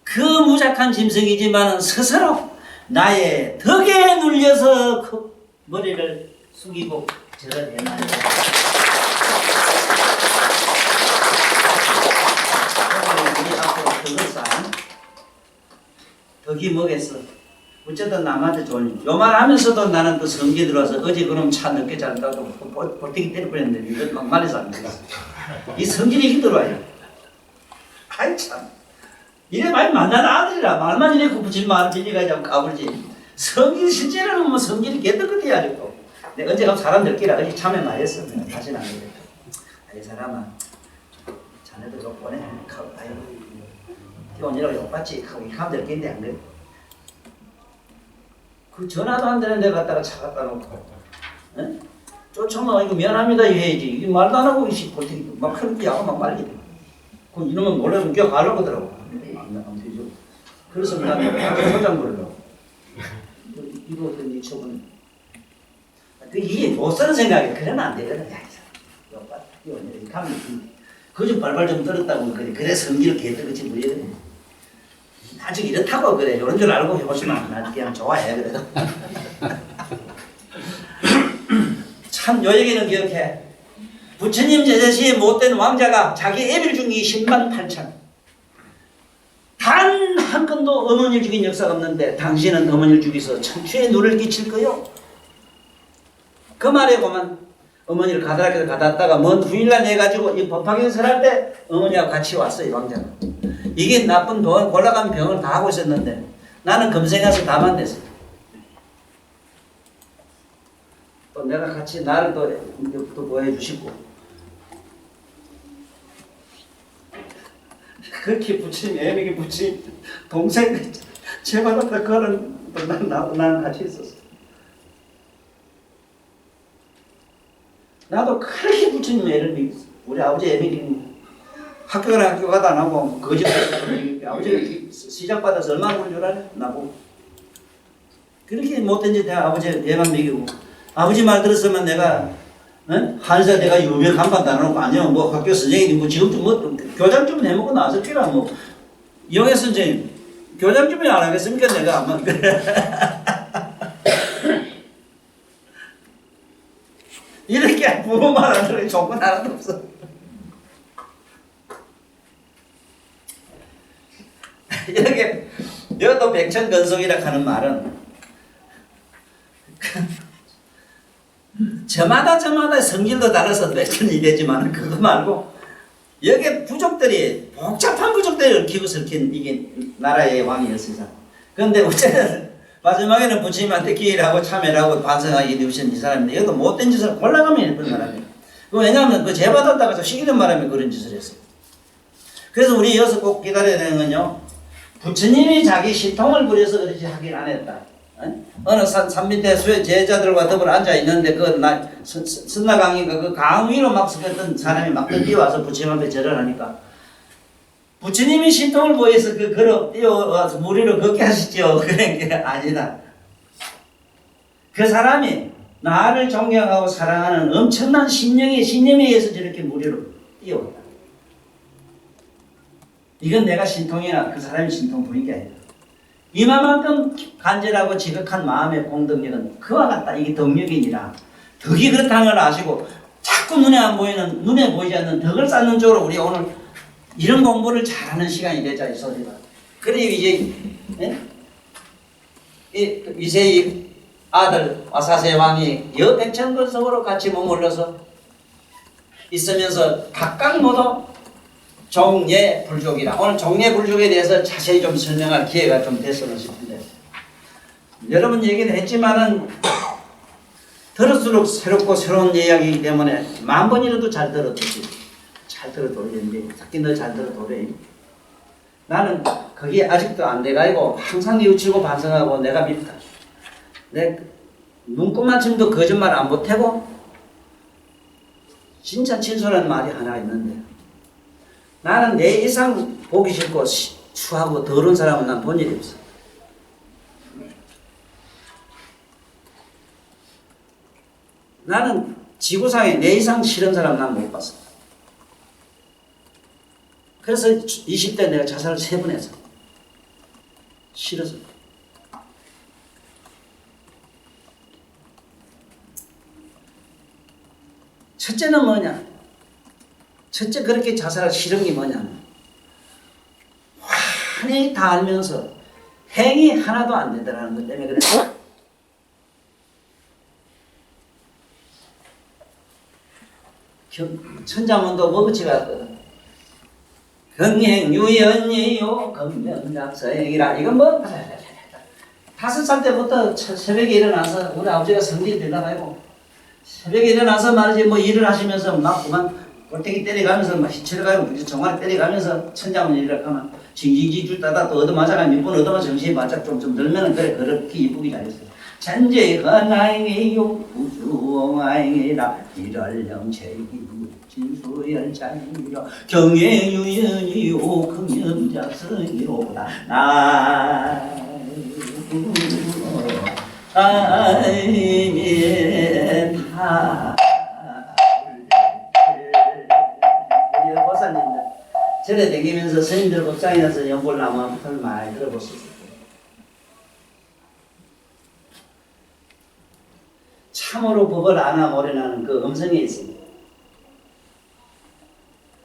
Speaker 2: 그 무작한 짐승이지만 스스로 나의 덕에 눌려서 그 머리를 숙이고 절을 해나요. 덕이 뭐겠어? 어쨌든 남한테 좋은 일. 요 말 하면서도 나는 또 성기에 들어와서 어제 그럼 차 늦게 잔다고 볼때기 때려버렸는데 이거 막 말해서 안 되겠어. 이 성질이 힘들어요. 아이 참. 이래 많이 만난 아들이라 말만 이래 부친 말 빌리가지고 까불지. 성질 실제로는 뭐 성질이 개떡같아야 아직도. 내가 언제 가면 사람 들끼라 어제 참여 많이 했어. 내가 다시는 안 그래. 아이 사람아 자네도 좀 보내. 아이고. 오늘이라고 욕받지 하고 하면 될 텐데 안 그래? 그 전화도 안 되는 데 갖다가 차 갖다 놓고 에? 쫓아오면 이거 미안합니다 해야지. 이게 말도 안 하고 이씨 볼테기 막 그렇게 하고 막 말리더라고. 그럼 이놈은 몰래 끼어 가려고 하더라고. 안 되죠. 그래서 내가 소장 부르려고 이거 어떤 처분 이게 못 쓰는 생각이 그러면 안 되거든. 야 욕받 이거 이렇게 하면 그저 발발 좀 떨었다고 그래 성질을 개떡같이 부리거든. 아직 이렇다고 그래. 이런 줄 알고 해보시면 난 그냥 좋아해. 그래도 참 요 얘기는 기억해. 부처님 제자시에 못된 왕자가 자기 애비를 죽이기 10만 8천. 단 한 건도 어머니를 죽인 역사가 없는데 당신은 어머니를 죽여서 천추에 누를 끼칠 거요. 그 말에 보면 어머니를 가다락해서 가다다가 먼 후일날 내가지고 이 법화경 설할 때 어머니와 같이 왔어요. 왕자가. 이게 나쁜 돈 골라간 병을 다 하고 있었는데 나는 검색해서 다 만났어요. 또 내가 같이 나를 또 보여주시고 그렇게 부친 애미게 부친 동생 제발았다 그거는 나는 같이 있었어. 나도 그렇게 부처님 애를 믿었어. 우리 아버지 애미기 학교 가다 안 하고 거짓말 아버지가 시작받아서 얼마나 그런 줄 알아? 나보고 그렇게 못된 짓 내가 아버지 애만 먹이고 아버지 말 들었으면 내가 한세대가 유명 간판도 안 하고 아니요 뭐 학교 선생님이 뭐 지금도 뭐 교장 좀 해먹고 나서 끼라 뭐 영애 선생님 교장 좀 안 하겠습니까 내가 아마 이렇게 부모 말하는 소리 조건 하나도 없어. 이렇게 여도 백천건성이라 하는 말은 저마다 성질도 달라서 몇천 얘기하지만 그거 말고 여기 부족들이 복잡한 부족들이 얽히고 설킨 이게 나라의 왕이었습니다. 그런데 어쨌든 마지막에는 부처님한테 기회를 하고 참여를 하고 반성하게 되신 이 사람인데 여기도 못된 짓을 골라가면 했던 사람이에요. 왜냐하면 그 죄받았다가 시키는 바람에 그런 짓을 했어요. 그래서 우리 여기서 꼭 기다려야 되는 건요. 부처님이 자기 신통을 부려서 그렇지 하긴 안 했다. 어느 산 밑에 수의 제자들과 더불어 앉아 있는데 그 선나강이가 그 강 위로 막 서었던 사람이 막 뛰어와서 부처님 앞에 절을 하니까 부처님이 신통을 보여서 그 걸어 뛰어와서 물 위로 걷게 하시죠. 그런 게 아니다. 그 사람이 나를 존경하고 사랑하는 엄청난 신념에 의해서 저렇게 물 위로 뛰어왔다. 이건 내가 신통이나 그 사람이 신통 보인 게 아니다. 이만큼 간절하고 지극한 마음의 공덕력은 그와 같다. 이게 덕력이니라. 덕이 그렇다는 걸 아시고 자꾸 눈에 안 보이는, 눈에 보이지 않는 덕을 쌓는 쪽으로 우리 오늘 이런 공부를 잘하는 시간이 되자, 이 소리가. 그리고 이제, 이세희 아들 와사세 왕이 여백천건석으로 같이 머물러서 있으면서 각각 모두 종예불족이라. 오늘 종예불족에 대해서 자세히 좀 설명할 기회가 좀 됐으면 싶은데 여러분 얘기는 했지만은 들을수록 새롭고 새로운 이야기이기 때문에 만 번이라도 잘 들어두지. 잘 들어도는데 특히 너 잘 들어도래. 나는 그게 아직도 안 돼가지고 항상 뉘우치고 반성하고 내가 밉다. 내 눈꽃맞춤도 거짓말 안 보태고 진짜 진솔한 말이 하나 있는데 나는 내 이상 보기 싫고 추하고 더러운 사람은 난 본 일이 없어. 나는 지구상에 내 이상 싫은 사람 난 못 봤어. 그래서 20대 내가 자살을 3번 했어. 싫어서. 첫째는 뭐냐? 첫째 그렇게 자살을 싫은 게 뭐냐면 환히 다 알면서 행위 하나도 안 된다는 것 때문에 그래. 천자문도 먹어치가 왔거든. 경행유연이요 금명작서행이라. 이건 뭐 5살 때부터 새벽에 일어나서 우리 아버지가 성질 들나가고 새벽에 일어나서 말이지 뭐 일을 하시면서 막 그만 골때기 때려가면서 막 히치러가고 정말 때려가면서 천자문 일을 하면 징징징 따다 또 얻어맞아가 몇 번 얻어맞아 정신이 바짝 좀 들면은 그래 그렇게 이쁘게 잘했어요. 천재건아잉이요 우주왕이라 일월령체기 진수열자이라 경애유연이요 금연작성이로다 나이다. 우리 보살님들 절에 다니면서 스님들 법상에 가서 연골나무 털 많이 들어보셨을 거예요. 참으로 법을 아나 모르나는 그 음성에 있습니다.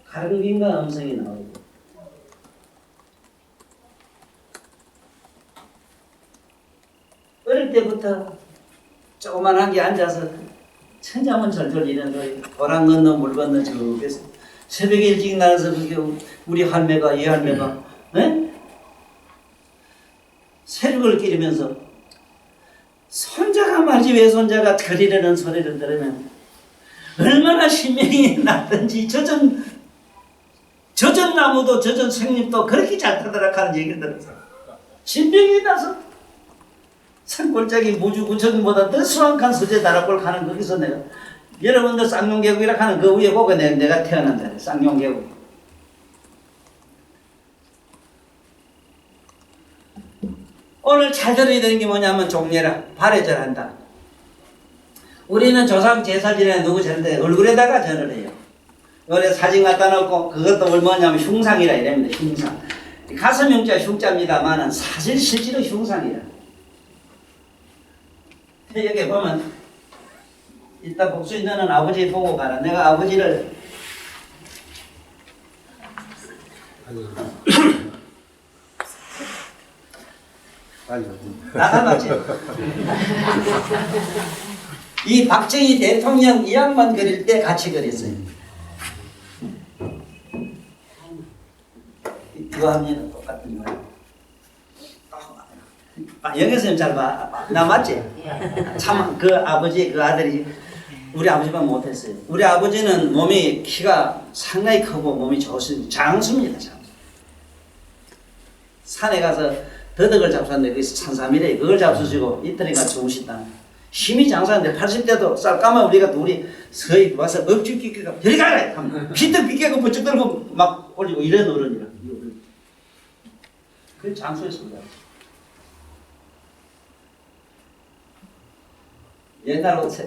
Speaker 2: 가르빈과 음성이 나오고 어릴 때부터 조그만한 게 앉아서 천자문 절절 이런 소리 도랑 건너 물 건너 저기서 새벽에 일찍 나와서 그게 우리 할매가 이 할매가 새벽을 기르면서 손자가 말지 외손자가 그리려는 소리를 들으면 얼마나 신명이 났든지 젖은 나무도 젖은 생잎도 그렇게 잘 타더라 하는 얘기를 들어서 신명이 나서 산골짜기 무주구청보다 더 수확한 서재 다락골 가는 거기서 내가 여러분들 쌍용계곡이라 하는 그 위에 보고 내가 태어난다. 쌍용계곡. 오늘 잘 들어야 되는 게 뭐냐면 종례라 발해절한다. 우리는 조상 제사 지내 누구 절대 얼굴에다가 절을 해요. 원래 사진 갖다 놓고 그것도 뭐냐면 흉상이라 이랍니다. 흉상. 가슴 흉자 흉자입니다만은 사실 실제로 흉상이라. 여기 보면 이따 복수인 너는 아버지 보고 가라. 내가 아버지를 나가봤지. 이 박정희 대통령 이 양반 그릴 때 같이 그렸어요. 이거 하면 똑같은 거야. 여기서 잘 봐. 나 맞지? 참 그 아버지 그 아들이 우리 아버지만 못했어요. 우리 아버지는 몸이 키가 상당히 크고 몸이 좋습니다. 장수입니다. 장수. 산에 가서 더덕을 잡수는데 거기서 산삼이래. 그걸 잡수시고 이틀인가 주무신다. 힘이 장사인데 80대도 쌀까만 우리가 둘이 서희 와서 억지 끼끼가 저리 가라 하면 피떡 끼끼고 부쩍 들고 막 올리고 이런 어른이라. 그 장수였습니다. 옛날 옷 가서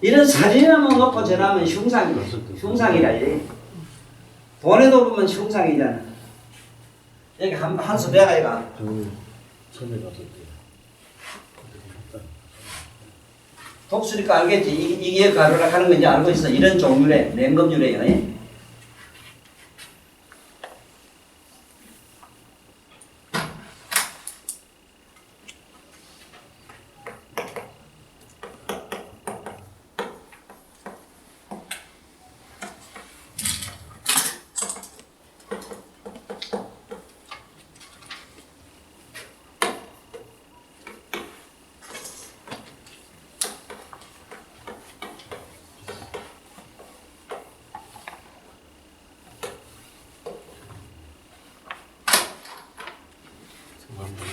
Speaker 2: 이런 사진을 놓고 전하면 흉상이라 이래. 돈에도 보면 흉상이잖아. 여기 한수 배가 이가. 독수리가 알겠지. 이게 가루라 하는 건지 알고 있어. 이런 종류래, 냉검류래요.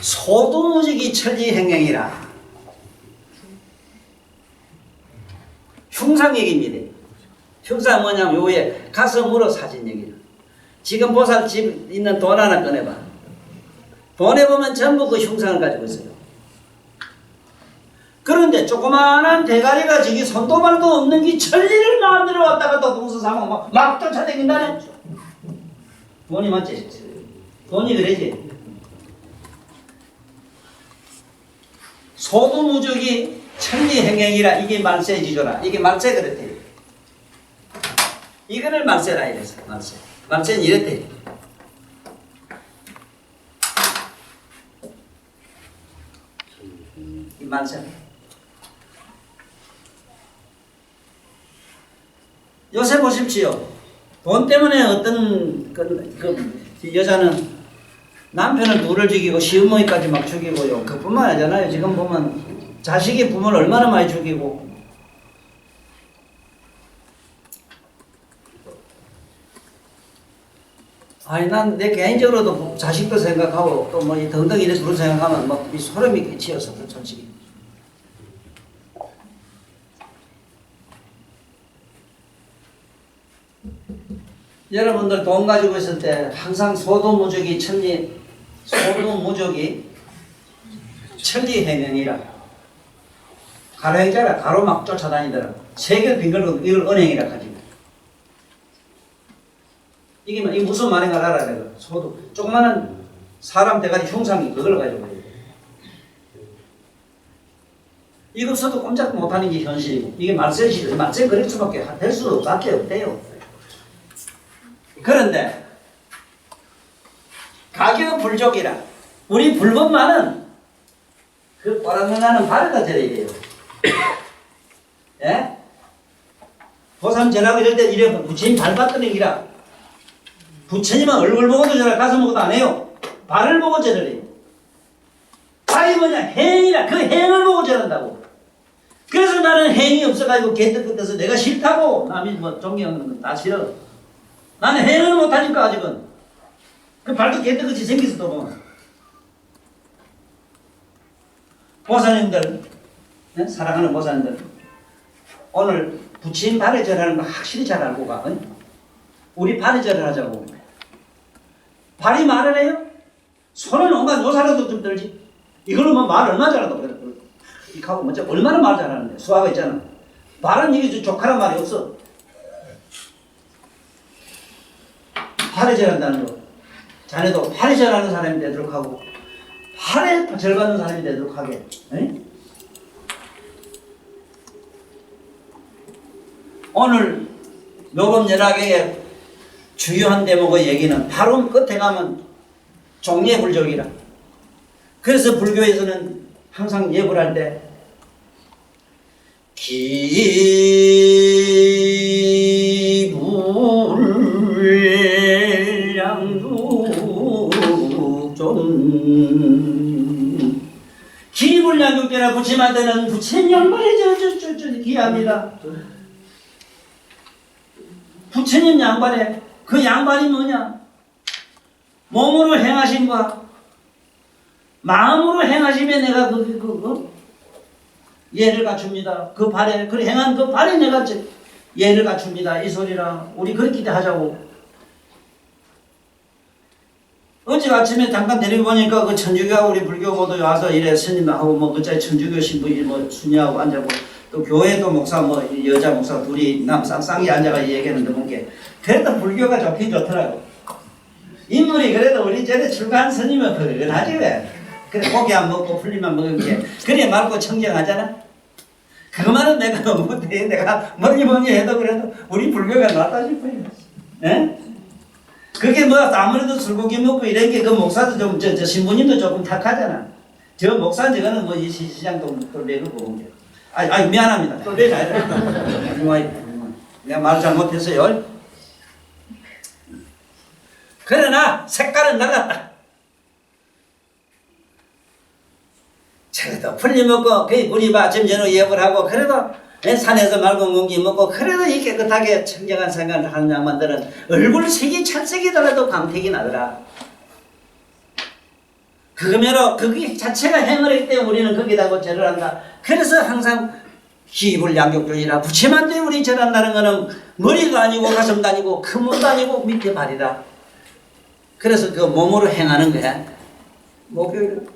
Speaker 2: 소도무지기 천지행행이라. 흉상얘기입니다. 흉상 뭐냐면 요 위에 가슴으로 사진 얘기라. 지금 보살집 있는 돈 하나 꺼내봐. 돈에 보면 전부 그 흉상을 가지고 있어요. 그런데 조그마한 대가리가 저기 손도 발도 없는 게 천리를 만들어 왔다가 또 동서사망 막 쫓아다닌다네. 돈이 맞지? 돈이 그러지. 소두무적이 천리행행이라. 이게 말세지조라. 이게 말세 그랬대. 이거를 말세라 이랬어. 말세. 말세는 이랬대. 이 말세. 요새 보십시오. 돈 때문에 어떤 그 여자는 남편을 둘을 죽이고 시어머니까지 막 죽이고요. 그뿐만 아니잖아요. 지금 보면 자식이 부모를 얼마나 많이 죽이고. 아니 난 내 개인적으로도 자식도 생각하고 또 뭐 등등 이래 두루 생각하면 막 소름이 끼치어서 솔직히. 여러분들 돈 가지고 있을 때 항상 소도무적이 천리행행이라. 가로행자라. 가로 막 쫓아다니더라. 세계를 빙글고 이걸 은행이라 가지고. 이게 무슨 말인가 알아 내가. 소도 조그마한 사람 대가리 흉상이 그걸 가지고 해요. 이것도 꼼짝 못하는 게 현실이고 이게 말세지. 말세 그럴 수밖에 될 수밖에 없대요. 그런데 가교불족이라. 우리 불법만은 그 꼬랑나는 바르다 저래야 돼요. 예? 보쌈 전하고 이럴 때 이래 부처님 밟았더니 기라. 부처님은 얼굴 보고도 저래 가슴 보고도 안 해요. 발을 보고 저래요. 발이 뭐냐? 행이라. 그 행을 보고 저런다고. 그래서 나는 행이 없어가지고 개떡 끝에서 내가 싫다고. 남이 뭐 존경하는 건 다 싫어. 나는 행을 못하니까 아직은. 그 발도 개떡같이 생겼어도 보면. 보살님들, 네? 사랑하는 보살님들, 오늘 부처님 발에 절하는 거 확실히 잘 알고 가. 응? 우리 발에 절을 하자고. 발이 말을 해요? 손은 온갖 노사라도 좀 들지. 이걸로 뭐 말 얼마나 잘한다고 그래. 이하고 먼저 얼마나 말 잘하는데 수화가 있잖아. 발은 이게 조카란 말이 없어. 발에 절한다는 거. 자네도 발에 절하는 사람이 되도록 하고 발에 절받는 사람이 되도록 하게. 에? 오늘 요법연학의 주요한 대목의 얘기는 바로 끝에 가면 종례불족이라. 그래서 불교에서는 항상 예불 할 때 기불량육제나 부처님한테는 부처님 양반이 저 귀합니다. 부처님 양반에 그 양반이 뭐냐? 몸으로 행하심과 마음으로 행하시면 내가 예를 갖춥니다. 그 발에 그 행한 그 발에 내가 예를 갖춥니다. 이 소리라 우리 그렇게 하자고. 어제 아침에 잠깐 데리고 보니까 그 천주교하고 우리 불교 모두 와서 이래 스님하고 뭐 그자리 천주교 신부이 뭐 순이하고 앉아고 또 교회도 목사 뭐 여자 목사 둘이 남 쌍쌍이 앉아가 얘기하는데 뭔게 그래도 불교가 좋긴 좋더라고. 인물이 그래도 우리 전에 출가한 스님은 그러하지 왜? 그래 고기 안 먹고 풀리만 먹은 게 그래 맑고 청정하잖아. 그거만은 내가 못해. 내가 뭐니 해도 그래도 우리 불교가 낫다 싶어요. 예? 그게 뭐 아무래도 술고기 먹고 이런 게 그 목사도 좀 저 신부님도 조금 탁하잖아. 저 목사 저거는 뭐 이 시장도 똘배를 보는 게. 아니 미안합니다. 똘배가 아니라 내가 말 잘못했어요. 그러나 색깔은 달랐다. 그래도 풀리 먹고 거의 우리 아침 저녁 예불 하고 그래도 산에서 맑은 공기 먹고 그래도 이 깨끗하게 청정한 생각을 하는 양반들은 얼굴 색이 찰색이더라도 광택이 나더라. 그거면은 그게 자체가 행을 했기 때문에 우리는 거기다가 절을 한다. 그래서 항상 기불양격존이라 부처님한테 우리 절한다는 거는 머리가 아니고 가슴도 아니고 큰 몸도 아니고 밑에 발이다. 그래서 그 몸으로 행하는 거야. 목요일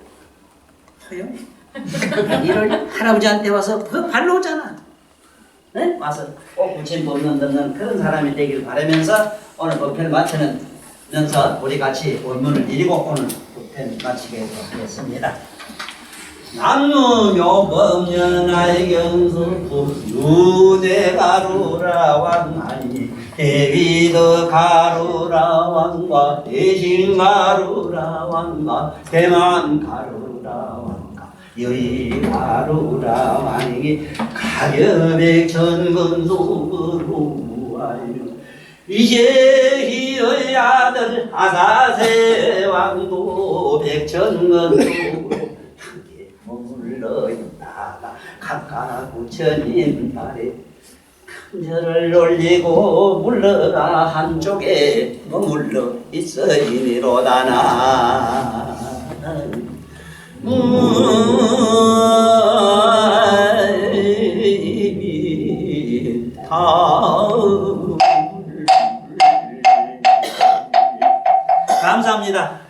Speaker 2: 토요일 일요일 할아버지한테 와서 그 발로 오잖아. 네? 와서 꼭 부처님 법문 듣는 그런 사람이 되길 바라면서 오늘 법회를 마치면서 우리 같이 원문을 읽고 오늘 법회를 마치게 하겠습니다. 남루묘 법년알경수 윤회 가루라 왕하니 대위더 가루라 왕과 대신 가루라 왕과 대만 가루라 왕과 여의 가루라 왕이 가려백 천근속으로 알며 이제 희의 아들 아사세 왕도 백천근속으로 머물러있다가 각각 부처님 발에 큰절을 올리고 물러가 한쪽에 머물러 있으리로다나. 감사합니다.